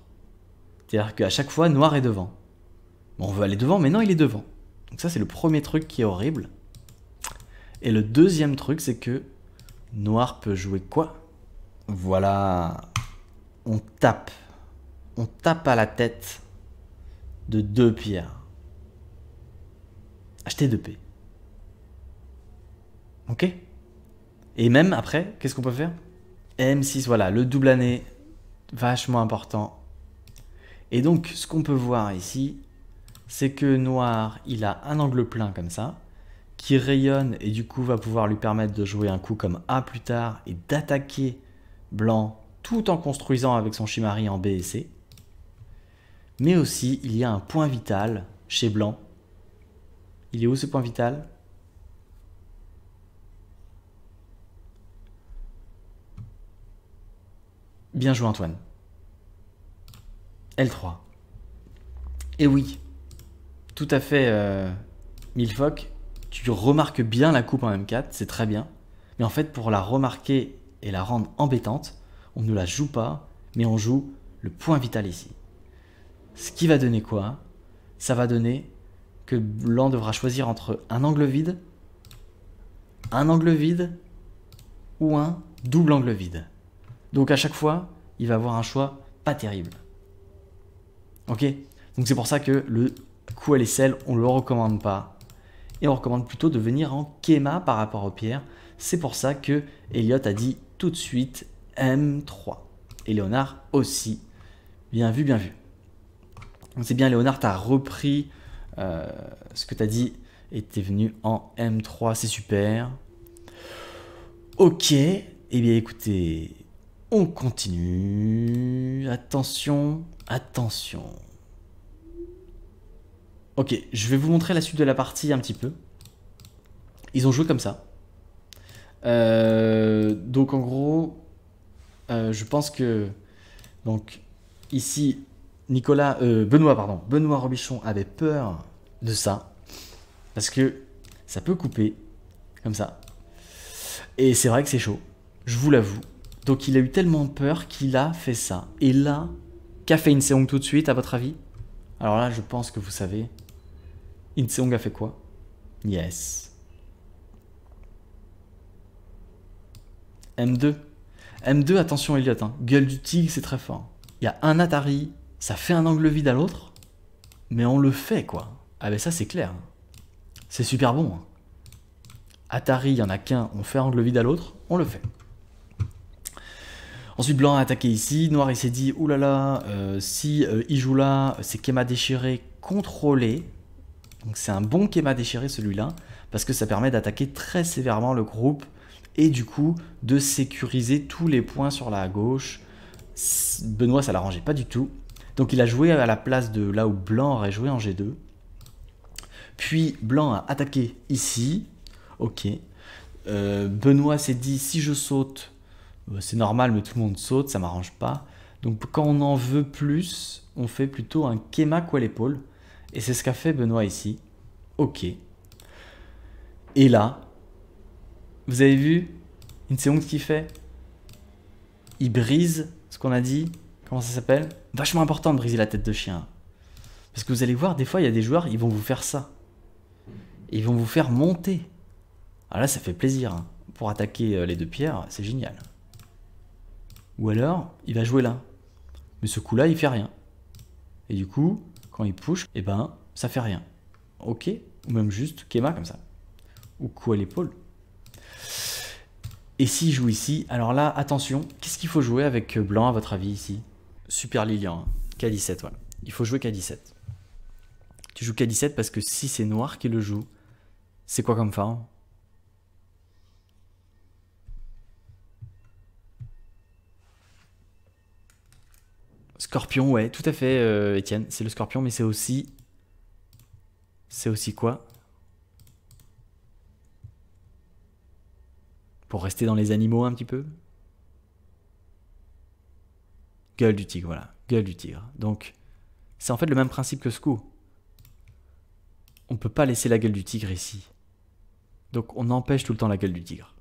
C'est-à-dire qu'à chaque fois, noir est devant. Bon, on veut aller devant, mais non, il est devant. Donc ça, c'est le premier truc qui est horrible. Et le deuxième truc, c'est que noir peut jouer quoi? Voilà. On tape. On tape à la tête de 2 pierres. Acheter 2 P. Ok? Et même après, qu'est-ce qu'on peut faire? M6, voilà, le double année, vachement important. Et donc, ce qu'on peut voir ici, c'est que noir, il a un angle plein comme ça, qui rayonne et du coup va pouvoir lui permettre de jouer un coup comme A plus tard et d'attaquer blanc tout en construisant avec son Shimari en B et C. Mais aussi, il y a un point vital chez blanc. Il est où ce point vital? Bien joué Antoine. L3. Et oui, tout à fait, Milfoc, tu remarques bien la coupe en M4, c'est très bien. Mais en fait, pour la remarquer et la rendre embêtante, on ne la joue pas, mais on joue le point vital ici. Ce qui va donner quoi? Ça va donner que blanc devra choisir entre un angle vide ou un double angle vide. Donc à chaque fois, il va avoir un choix pas terrible. Ok? Donc c'est pour ça que le coup à l'aisselle, on ne le recommande pas. Et on recommande plutôt de venir en kéma par rapport aux pierres. C'est pour ça que Elliot a dit tout de suite M3. Et Léonard aussi. Bien vu, bien vu. Donc c'est bien, Léonard, tu as repris ce que tu as dit et tu es venu en M3, c'est super. Ok, eh bien écoutez, on continue. Attention, attention. Ok, je vais vous montrer la suite de la partie un petit peu. Ils ont joué comme ça. Donc en gros, je pense que donc ici Benoît Robichon avait peur de ça parce que ça peut couper comme ça. Et c'est vrai que c'est chaud, je vous l'avoue. Donc il a eu tellement peur qu'il a fait ça. Et là, qu'a fait Inseong tout de suite à votre avis? Alors là, je pense que vous savez. Inseong a fait quoi? Yes. M2. M2, attention Elliot, hein. Gueule du tigre, c'est très fort. Il y a un Atari, ça fait un angle vide à l'autre, mais on le fait quoi. Ah ben ça c'est clair. C'est super bon. Hein. Atari, il n'y en a qu'un, on fait angle vide à l'autre, on le fait. Ensuite, blanc a attaqué ici, noir il s'est dit, oulala, si il joue là, c'est Kema déchiré contrôlé. Donc c'est un bon Kema déchiré celui-là, parce que ça permet d'attaquer très sévèrement le groupe, et du coup de sécuriser tous les points sur la gauche. Benoît ça l'arrangeait pas du tout, donc il a joué à la place de là où blanc aurait joué en G2. Puis blanc a attaqué ici, ok. Benoît s'est dit si je saute, c'est normal mais tout le monde saute, ça m'arrange pas. Donc quand on en veut plus, on fait plutôt un Kema quoi l'épaule, et c'est ce qu'a fait Benoît ici, ok. Et là, vous avez vu Inseong ce qu'il fait? Il brise ce qu'on a dit. Comment ça s'appelle? Vachement important de briser la tête de chien. Parce que vous allez voir, des fois, il y a des joueurs, ils vont vous faire ça. Ils vont vous faire monter. Alors là, ça fait plaisir. Hein. Pour attaquer les deux pierres, c'est génial. Ou alors, il va jouer là. Mais ce coup-là, il fait rien. Et du coup, quand il push, eh ben, ça fait rien. Ok? Ou même juste Kema comme ça. Ou coup à l'épaule. Et s'il joue ici, alors là, attention, qu'est-ce qu'il faut jouer avec blanc à votre avis ici? Super Lilian, hein. K17, voilà. Il faut jouer K17. Tu joues K17 parce que si c'est noir qui le joue, c'est quoi comme forme? Scorpion, ouais, tout à fait, Étienne. C'est le scorpion, mais c'est aussi... C'est aussi quoi? Pour rester dans les animaux un petit peu. Gueule du tigre, voilà. Gueule du tigre. Donc, c'est en fait le même principe que ce coup. On ne peut pas laisser la gueule du tigre ici. Donc, on empêche tout le temps la gueule du tigre.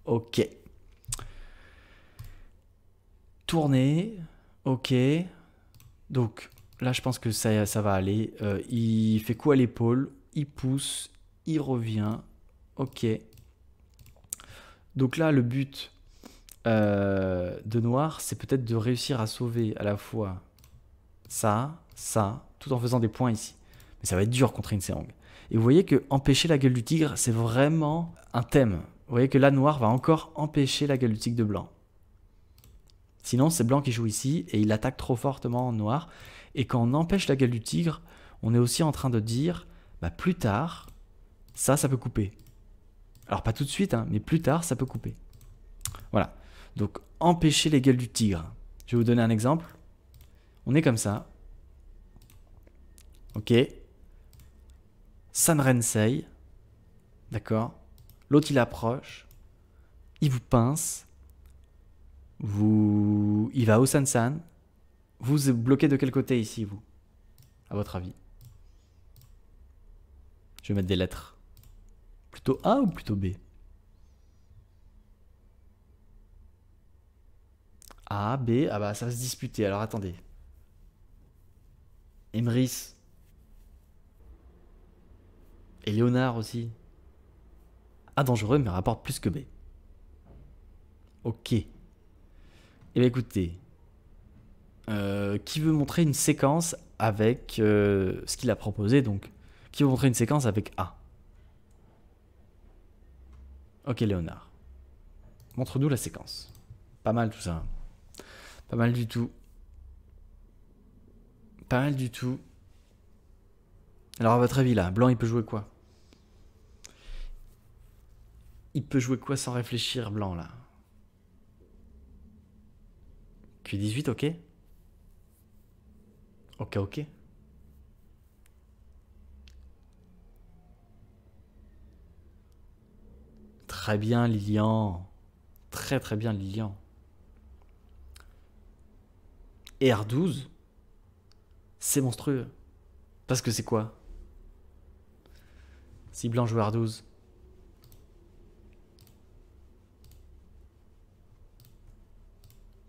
Ok. Tourner. Ok. Donc, là, je pense que ça va aller. Il fait coup à l'épaule. Il pousse. Il revient. Ok. Donc là, le but de noir, c'est peut-être de réussir à sauver à la fois ça, tout en faisant des points ici. Mais ça va être dur contre Inseong. Et vous voyez que empêcher la gueule du tigre, c'est vraiment un thème. Vous voyez que là, noir va encore empêcher la gueule du tigre de blanc. Sinon, c'est blanc qui joue ici et il attaque trop fortement en noir. Et quand on empêche la gueule du tigre, on est aussi en train de dire, bah, plus tard, ça peut couper. Alors pas tout de suite, hein, mais plus tard, ça peut couper. Voilà. Donc, empêcher les gueules du tigre. Je vais vous donner un exemple. On est comme ça. Ok. San Rensei. D'accord. L'autre, il approche. Il vous pince. Il va au San-San. Vous êtes bloqué de quel côté ici, vous? À votre avis? Je vais mettre des lettres. Plutôt A ou plutôt B? A, B, ah bah ça va se disputer, alors attendez. Emrys. Et Léonard aussi. A dangereux mais rapporte plus que B. Ok. Eh bien écoutez. Qui veut montrer une séquence avec ce qu'il a proposé donc? Qui veut montrer une séquence avec A? Ok, Léonard. Montre-nous la séquence. Pas mal tout ça. Pas mal du tout. Pas mal du tout. Alors à votre avis là, blanc il peut jouer quoi? Il peut jouer quoi sans réfléchir, blanc là? Q18, ok. Ok, ok. Très bien, Lilian. Très très bien, Lilian. Et R12, c'est monstrueux. Parce que c'est quoi? Si blanc joue R12.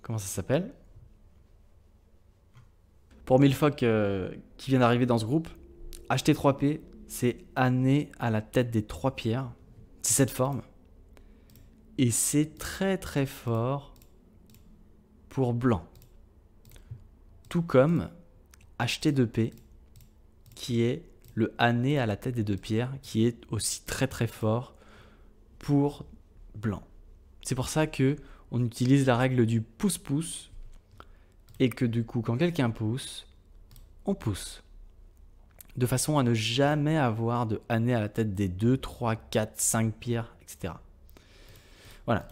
Comment ça s'appelle? Pour Milfoc qui vient d'arriver dans ce groupe, HT3P, c'est année à la tête des 3 pierres. C'est cette forme. Et c'est très très fort pour blanc. Tout comme HT2P, qui est le année à la tête des 2 pierres, qui est aussi très très fort pour blanc. C'est pour ça que on utilise la règle du pouce-pouce, et que du coup, quand quelqu'un pousse, on pousse. De façon à ne jamais avoir de année à la tête des 2, 3, 4, 5 pierres, etc. Voilà.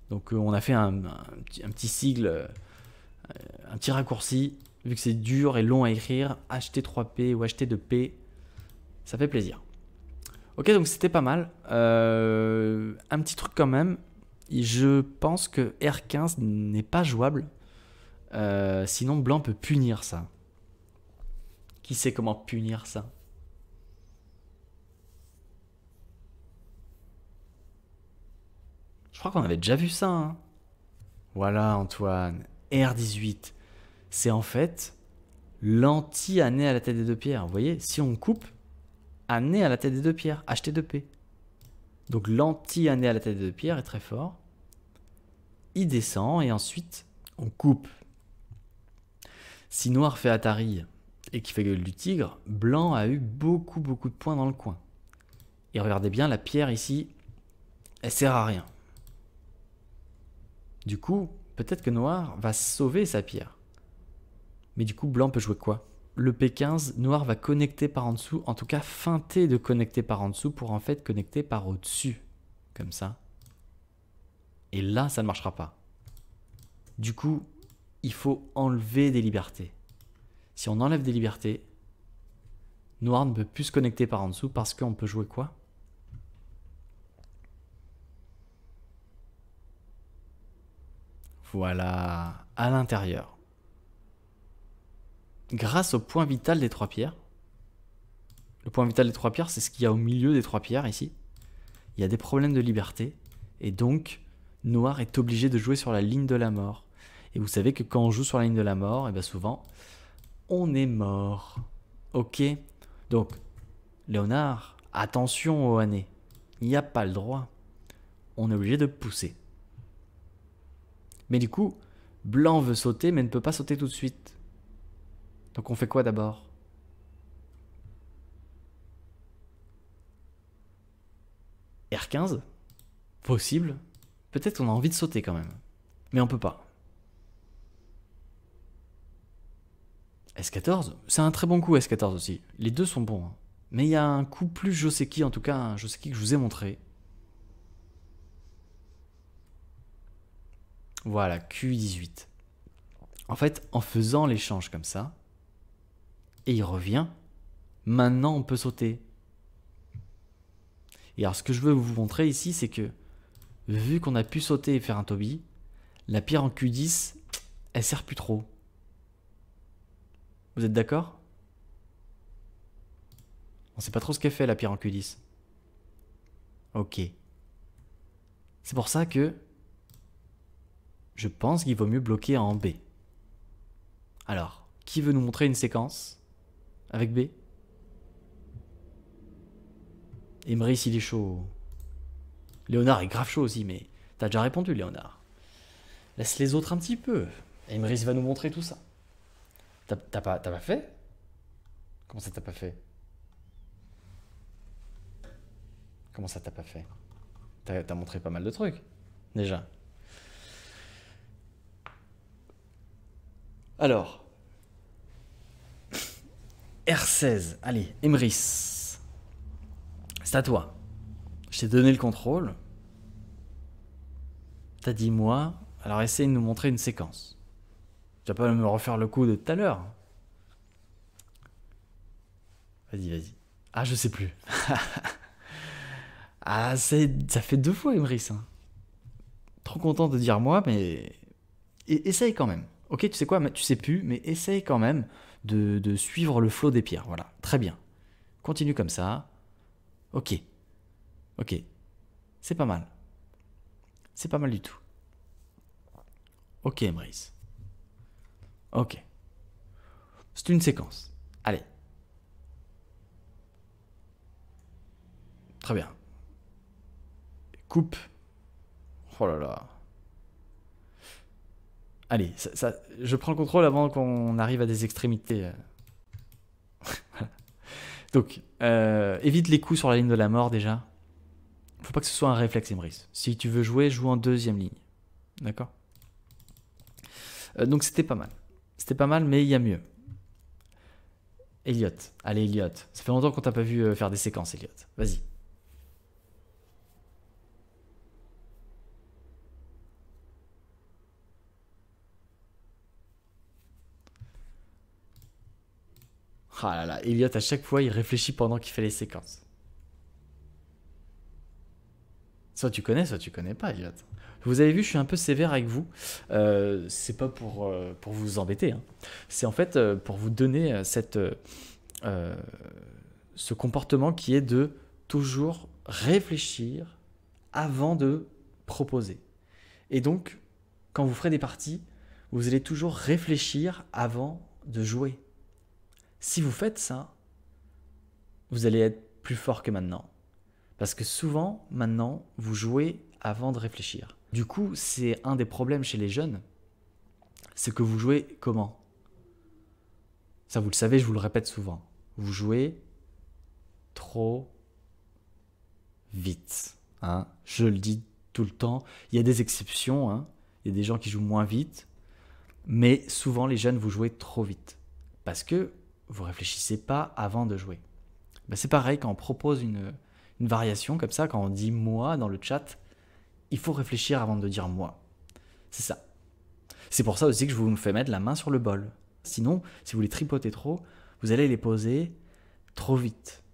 Donc on a fait un petit sigle, un petit raccourci, vu que c'est dur et long à écrire, HT3P ou HT2P, ça fait plaisir. Ok, donc c'était pas mal. Un petit truc quand même, je pense que R15 n'est pas jouable, sinon blanc peut punir ça. Qui sait comment punir ça? Je crois qu'on avait déjà vu ça, hein. Voilà, Antoine. R18. C'est en fait l'anti-année à la tête des 2 pierres. Vous voyez, si on coupe, année à la tête des 2 pierres, HT2P. Donc l'anti-année à la tête des 2 pierres est très fort. Il descend et ensuite on coupe. Si noir fait Atari et qui fait gueule du tigre, blanc a eu beaucoup de points dans le coin. Et regardez bien, la pierre ici, elle sert à rien. Du coup, peut-être que noir va sauver sa pierre. Mais du coup, blanc peut jouer quoi? Le P15, noir va connecter par en dessous, en tout cas feinter de connecter par en dessous pour en fait connecter par au-dessus. Comme ça. Et là, ça ne marchera pas. Du coup, il faut enlever des libertés. Si on enlève des libertés, noir ne peut plus se connecter par en dessous parce qu'on peut jouer quoi? Voilà, à l'intérieur. Grâce au point vital des 3 pierres. Le point vital des 3 pierres, c'est ce qu'il y a au milieu des 3 pierres ici. Il y a des problèmes de liberté. Et donc, noir est obligé de jouer sur la ligne de la mort. Et vous savez que quand on joue sur la ligne de la mort, et bien souvent, on est mort. Ok? Donc, Léonard, attention au année. Il n'y a pas le droit. On est obligé de pousser. Mais du coup, blanc veut sauter, mais ne peut pas sauter tout de suite. Donc on fait quoi d'abord? R15? Possible. Peut-être qu'on a envie de sauter quand même. Mais on peut pas. S14? C'est un très bon coup S14 aussi. Les deux sont bons. Hein. Mais il y a un coup plus Joseki, en tout cas un Joseki que je vous ai montré. Voilà, Q18. En fait, en faisant l'échange comme ça, et il revient, maintenant on peut sauter. Et alors ce que je veux vous montrer ici, c'est que, vu qu'on a pu sauter et faire un Toby, la pierre en Q10, elle sert plus trop. Vous êtes d'accord? On sait pas trop ce qu'elle fait la pierre en Q10. Ok. C'est pour ça que je pense qu'il vaut mieux bloquer en B. Alors, qui veut nous montrer une séquence avec B? Emrys, il est chaud. Léonard est grave chaud aussi, mais t'as déjà répondu, Léonard. Laisse les autres un petit peu. Emrys va nous montrer tout ça. T'as pas fait? Comment ça t'as pas fait? Comment ça t'as pas fait? T'as montré pas mal de trucs, déjà. Alors, R16, allez, Emrys. C'est à toi. Je t'ai donné le contrôle. T'as dit moi, alors essaye de nous montrer une séquence. Tu vas pas me refaire le coup de tout à l'heure. Vas-y, vas-y. Ah, je sais plus. Ah, ça fait 2 fois, Emrys. Hein. Trop content de dire moi, mais... essaye quand même. Ok, tu sais quoi, tu sais plus, mais essaye quand même de suivre le flot des pierres. Voilà, très bien. Continue comme ça. Ok. Ok. C'est pas mal. C'est pas mal du tout. Ok, Emrys. Ok. C'est une séquence. Allez. Très bien. Coupe. Oh là là. Allez, je prends le contrôle avant qu'on arrive à des extrémités. Donc, évite les coups sur la ligne de la mort déjà. Faut pas que ce soit un réflexe, Emrys. Si tu veux jouer, joue en 2e ligne. D'accord. Donc c'était pas mal. C'était pas mal, mais il y a mieux. Elliot. Allez, Elliot. Ça fait longtemps qu'on t'a pas vu faire des séquences, Elliot. Vas-y. Ah là là, Elliot, à chaque fois, il réfléchit pendant qu'il fait les séquences. Soit tu connais pas, Elliot. Vous avez vu, je suis un peu sévère avec vous. C'est pas pour vous embêter. Hein. C'est en fait pour vous donner ce comportement qui est de toujours réfléchir avant de proposer. Et donc, quand vous ferez des parties, vous allez toujours réfléchir avant de jouer. Si vous faites ça, vous allez être plus fort que maintenant. Parce que souvent, maintenant, vous jouez avant de réfléchir. Du coup, c'est un des problèmes chez les jeunes, c'est que vous jouez comment? Ça, vous le savez, je vous le répète souvent. Vous jouez trop vite. Hein, je le dis tout le temps. Il y a des exceptions. Hein. Il y a des gens qui jouent moins vite. Mais souvent, les jeunes, vous jouez trop vite. Parce que vous réfléchissez pas avant de jouer. Ben, c'est pareil quand on propose une variation comme ça, quand on dit moi dans le chat, il faut réfléchir avant de dire moi. C'est ça. C'est pour ça aussi que je vous fais mettre la main sur le bol. Sinon, si vous les tripotez trop, vous allez les poser trop vite.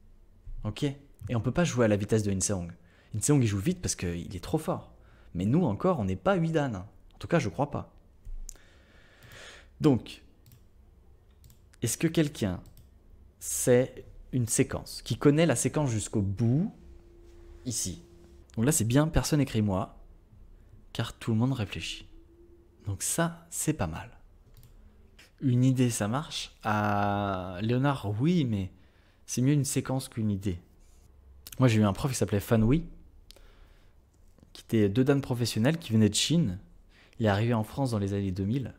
Ok? Et on peut pas jouer à la vitesse de Inseong. Inseong, il joue vite parce qu'il est trop fort. Mais nous, encore, on n'est pas 8 Dan. En tout cas, je crois pas. Donc, est-ce que quelqu'un sait une séquence, qui connaît la séquence jusqu'au bout, ici? Donc là, c'est bien, personne écrit moi, car tout le monde réfléchit. Donc ça, c'est pas mal. Une idée, ça marche. À Léonard, oui, mais c'est mieux une séquence qu'une idée. Moi, j'ai eu un prof qui s'appelait Fanui, qui était 2 Dan professionnel, qui venait de Chine. Il est arrivé en France dans les années 2000.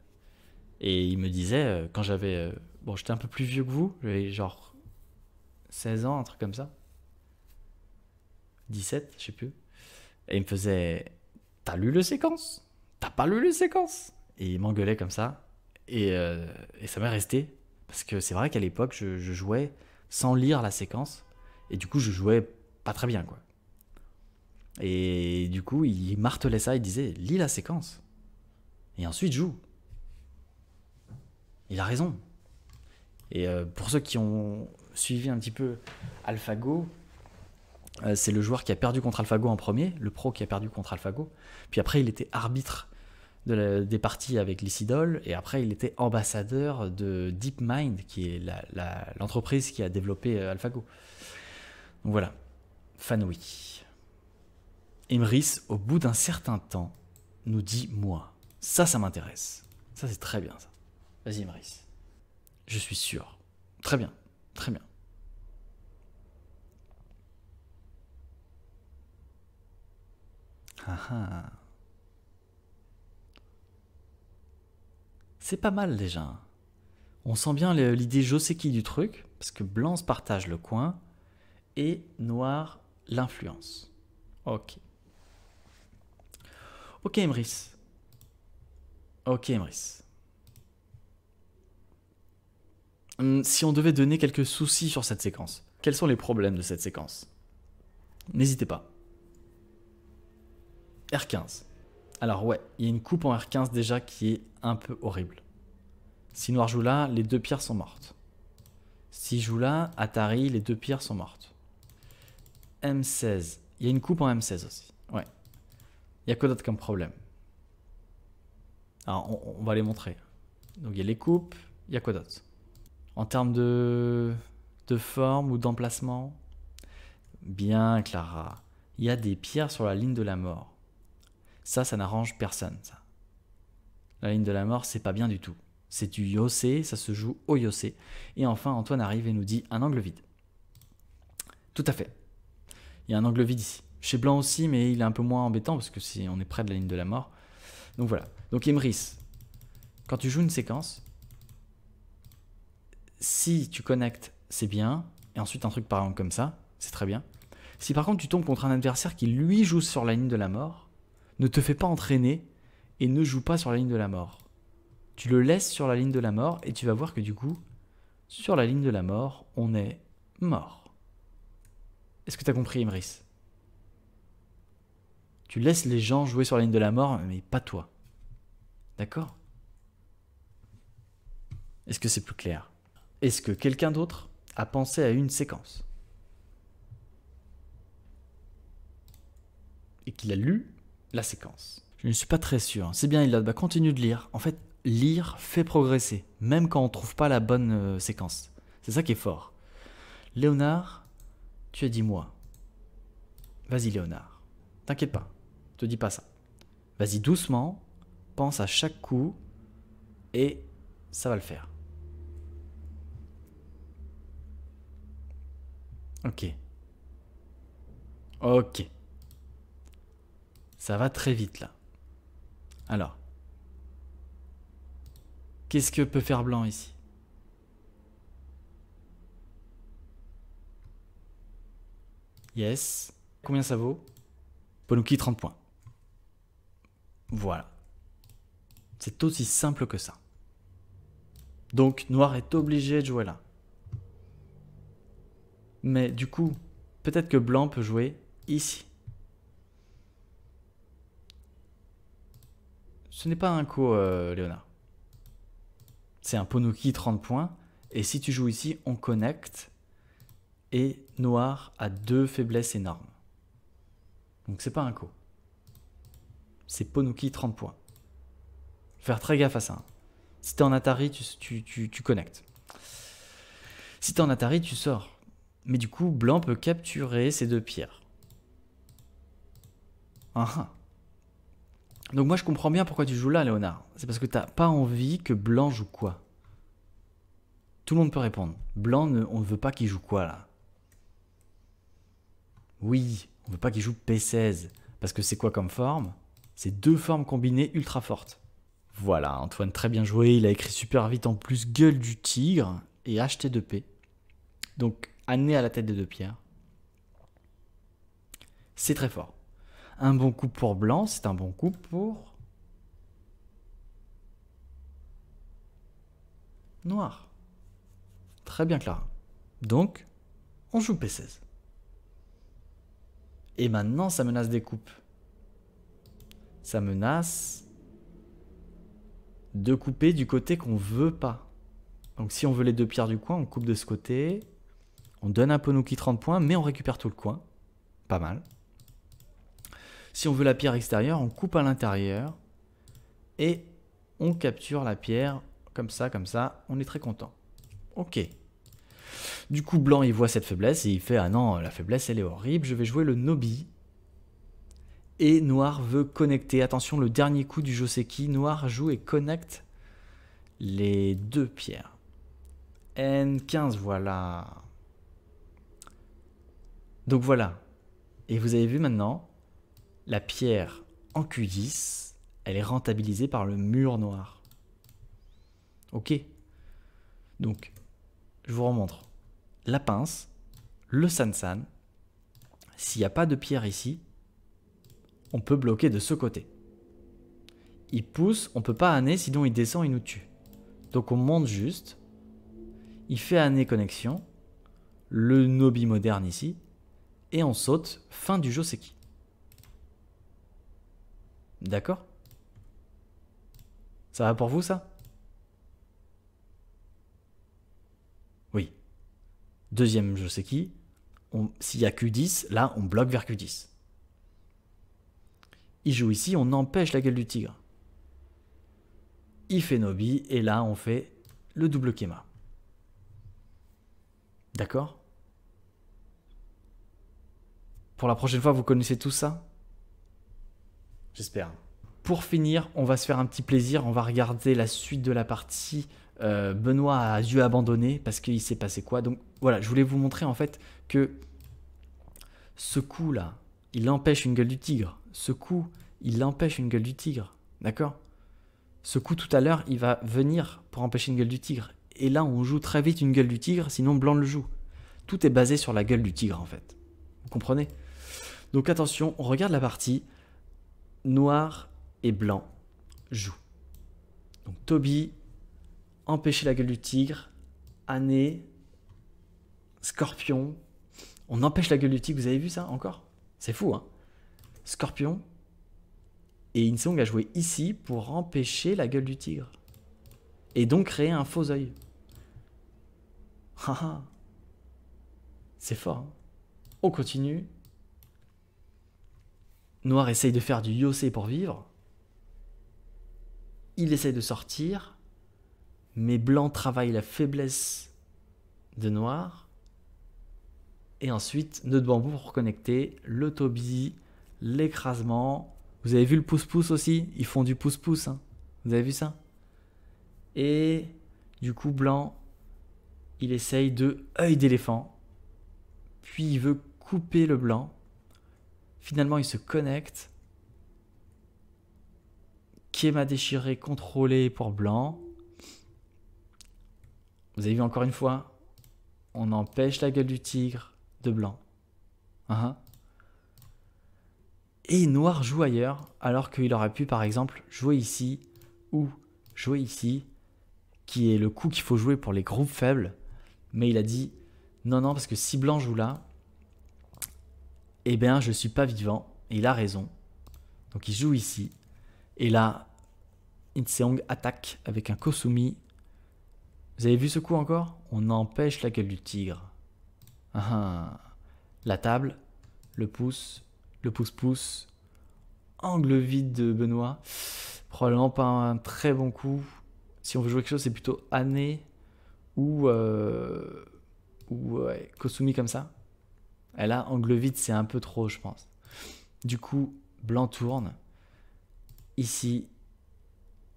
Et il me disait, quand j'avais... bon, j'étais un peu plus vieux que vous, j'avais genre 16 ans, un truc comme ça. 17, je sais plus. Et il me faisait, t'as lu le séquence? T'as pas lu le séquence? Et il m'engueulait comme ça. Et ça m'est resté. Parce que c'est vrai qu'à l'époque, je jouais sans lire la séquence. Et du coup, je jouais pas très bien, quoi. Et du coup, il martelait ça, il disait, lis la séquence. Et ensuite, joue. Il a raison. Et pour ceux qui ont suivi un petit peu AlphaGo, c'est le joueur qui a perdu contre AlphaGo en premier, le pro qui a perdu contre AlphaGo. Puis après, il était arbitre des parties avec Lysidol, et après, il était ambassadeur de DeepMind, qui est l'entreprise qui a développé AlphaGo. Donc voilà, Fanui. Emrys, au bout d'un certain temps, nous dit moi. Ça m'intéresse. Ça, c'est très bien, ça. Vas-y, Emrys. Je suis sûr. Très bien, très bien. Ah ah. C'est pas mal déjà. On sent bien l'idée Joseki du truc, parce que blanc se partage le coin, et noir l'influence. Ok. Ok, Emrys. Ok, Emrys. Si on devait donner quelques soucis sur cette séquence, quels sont les problèmes de cette séquence? N'hésitez pas. R15. Alors ouais, il y a une coupe en R15 déjà qui est un peu horrible. Si noir joue là, les deux pierres sont mortes. Si joue là, Atari, les deux pierres sont mortes. M16. Il y a une coupe en M16 aussi. Ouais. Il y a quoi d'autre comme problème? Alors on va les montrer. Donc il y a les coupes, il y a quoi d'autre? En termes de forme ou d'emplacement? Bien, Clara. Il y a des pierres sur la ligne de la mort. Ça n'arrange personne, ça. La ligne de la mort, c'est pas bien du tout. C'est du Yosei, ça se joue au Yosei. Et enfin, Antoine arrive et nous dit un angle vide. Tout à fait. Il y a un angle vide ici. Chez Blanc aussi, mais il est un peu moins embêtant parce que si on est près de la ligne de la mort. Donc voilà. Donc Emrys, quand tu joues une séquence, si tu connectes, c'est bien. Et ensuite un truc par exemple comme ça, c'est très bien. Si par contre tu tombes contre un adversaire qui lui joue sur la ligne de la mort, ne te fais pas entraîner et ne joue pas sur la ligne de la mort. Tu le laisses sur la ligne de la mort et tu vas voir que du coup, sur la ligne de la mort, on est mort. Est-ce que tu as compris, Emrys? Tu laisses les gens jouer sur la ligne de la mort, mais pas toi. D'accord? Est-ce que c'est plus clair? Est-ce que quelqu'un d'autre a pensé à une séquence? Et qu'il a lu la séquence? Je ne suis pas très sûr. C'est bien, Ildad, continue de lire. En fait, lire fait progresser, même quand on ne trouve pas la bonne séquence. C'est ça qui est fort. Léonard, tu as dit moi. Vas-y, Léonard. T'inquiète pas, te dis pas ça. Vas-y doucement, pense à chaque coup, et ça va le faire. Ok. Ok. Ça va très vite là. Alors. Qu'est-ce que peut faire Blanc ici? Yes. Combien ça vaut? Ponouki, 30 points. Voilà. C'est aussi simple que ça. Donc, Noir est obligé de jouer là. Mais du coup, peut-être que Blanc peut jouer ici. Ce n'est pas un coup, Léonard. C'est un Ponouki 30 points. Et si tu joues ici, on connecte. Et Noir a deux faiblesses énormes. Donc c'est pas un coup. C'est Ponouki 30 points. Faire très gaffe à ça. Si t'es en Atari, tu connectes. Si t'es en Atari, tu sors. Mais du coup, Blanc peut capturer ces deux pierres. Ah. Donc moi je comprends bien pourquoi tu joues là, Léonard. C'est parce que t'as pas envie que Blanc joue quoi? Tout le monde peut répondre. Blanc, on ne veut pas qu'il joue quoi là? Oui, on veut pas qu'il joue P16. Parce que c'est quoi comme forme? C'est deux formes combinées ultra fortes. Voilà, Antoine, très bien joué. Il a écrit super vite en plus gueule du tigre et HT2P. Donc, amené à la tête des deux pierres. C'est très fort. Un bon coup pour Blanc, c'est un bon coup pour Noir. Très bien, Clara. Donc, on joue P16. Et maintenant, ça menace des coupes. Ça menace de couper du côté qu'on veut pas. Donc si on veut les deux pierres du coin, on coupe de ce côté. On donne un Ponouki 30 points, mais on récupère tout le coin. Pas mal. Si on veut la pierre extérieure, on coupe à l'intérieur. Et on capture la pierre comme ça, on est très content. Ok. Du coup, Blanc, il voit cette faiblesse et il fait « Ah non, la faiblesse, elle est horrible, je vais jouer le Nobi. » Et Noir veut connecter. Attention, le dernier coup du Joseki. Noir joue et connecte les deux pierres. N15, voilà. Donc voilà. Et vous avez vu maintenant, la pierre en Q10, elle est rentabilisée par le mur noir. Ok. Donc, je vous remontre. La pince, le Sansan. S'il n'y a pas de pierre ici, on peut bloquer de ce côté. il pousse, on peut pas âner, sinon il descend, il nous tue. Donc on monte juste, il fait âner connexion, le Nobi moderne ici, et on saute, fin du Joseki. D'accord? Ça va pour vous ça? Oui. Deuxième Joseki, s'il y a Q10, là on bloque vers Q10. Il joue ici, on empêche la gueule du tigre. Il fait Nobi, et là on fait le double Kema. D'accord? Pour la prochaine fois, vous connaissez tout ça? J'espère. Pour finir, on va se faire un petit plaisir, on va regarder la suite de la partie. Benoît a dû abandonner parce qu'il s'est passé quoi. Donc voilà, je voulais vous montrer en fait que ce coup là, il empêche une gueule du tigre. Ce coup, il empêche une gueule du tigre. D'accord? Ce coup tout à l'heure, il va venir pour empêcher une gueule du tigre. Et là, on joue très vite une gueule du tigre, sinon blanc le joue. Tout est basé sur la gueule du tigre en fait. Vous comprenez? Donc attention, on regarde la partie. Noir et blanc jouent. Donc Toby, empêcher la gueule du tigre. Âner, Scorpion. On empêche la gueule du tigre, vous avez vu ça encore? C'est fou, hein? Scorpion. Et Inseong a joué ici pour empêcher la gueule du tigre. Et donc créer un faux œil. C'est fort, hein? On continue. Noir essaye de faire du Yosei pour vivre. Il essaye de sortir. Mais Blanc travaille la faiblesse de Noir. Et ensuite, nœud de bambou pour reconnecter. Le Toby, l'écrasement. Vous avez vu le pouce-pouce aussi? Ils font du pouce-pouce. Hein. Vous avez vu ça? Et du coup, Blanc, il essaye de œil d'éléphant. Puis il veut couper le Blanc. Finalement, il se connecte. Kema déchiré, contrôlé pour Blanc. Vous avez vu encore une fois? On empêche la gueule du tigre de Blanc. Et Noir joue ailleurs, alors qu'il aurait pu, par exemple, jouer ici ou jouer ici, qui est le coup qu'il faut jouer pour les groupes faibles. Mais il a dit, non, non, parce que si Blanc joue là, eh bien, je ne suis pas vivant. Et il a raison. Donc, il joue ici. Et là, Inseong attaque avec un Kosumi. Vous avez vu ce coup encore? On empêche la gueule du tigre. La table, le pouce-pouce. Angle vide de Benoît. Probablement pas un très bon coup. Si on veut jouer quelque chose, c'est plutôt âner ou Kosumi comme ça. Et là, angle vide, c'est un peu trop, je pense. Du coup, Blanc tourne. Ici.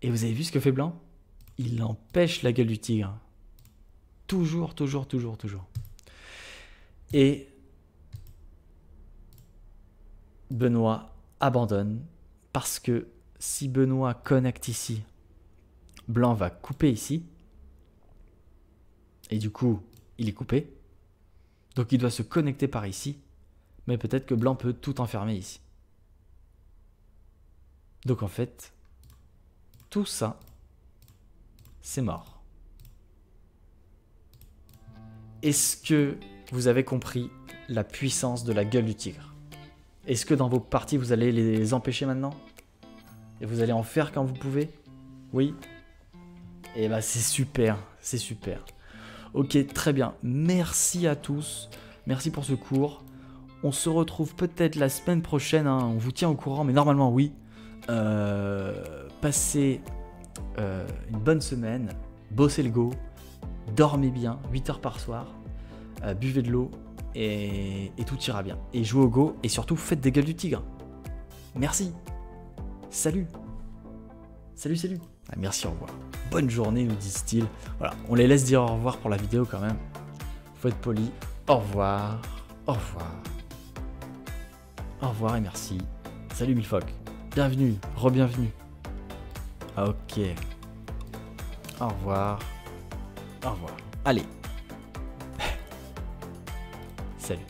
Et vous avez vu ce que fait Blanc? Il empêche la gueule du tigre. Toujours. Et Benoît abandonne. Parce que si Benoît connecte ici, Blanc va couper ici. Et du coup, il est coupé. Donc il doit se connecter par ici. Mais peut-être que Blanc peut tout enfermer ici. Donc en fait, tout ça, c'est mort. Est-ce que vous avez compris la puissance de la gueule du tigre? Est-ce que dans vos parties, vous allez les empêcher maintenant? Et vous allez en faire quand vous pouvez? Oui? Et bah c'est super, c'est super. Ok, très bien. Merci à tous. Merci pour ce cours. On se retrouve peut-être la semaine prochaine. Hein. On vous tient au courant, mais normalement, oui. Passez une bonne semaine. Bossez le go. Dormez bien, 8 heures par soir. Buvez de l'eau et tout ira bien. Et jouez au go et surtout faites des gueules du tigre. Merci. Salut. Salut. Ah, merci, au revoir. Bonne journée, nous disent-ils. Voilà, on les laisse dire au revoir pour la vidéo quand même. Faut être poli. Au revoir. Au revoir et merci. Salut Milfoc. Bienvenue, re-bienvenue. Ok. Au revoir. Allez. Salut.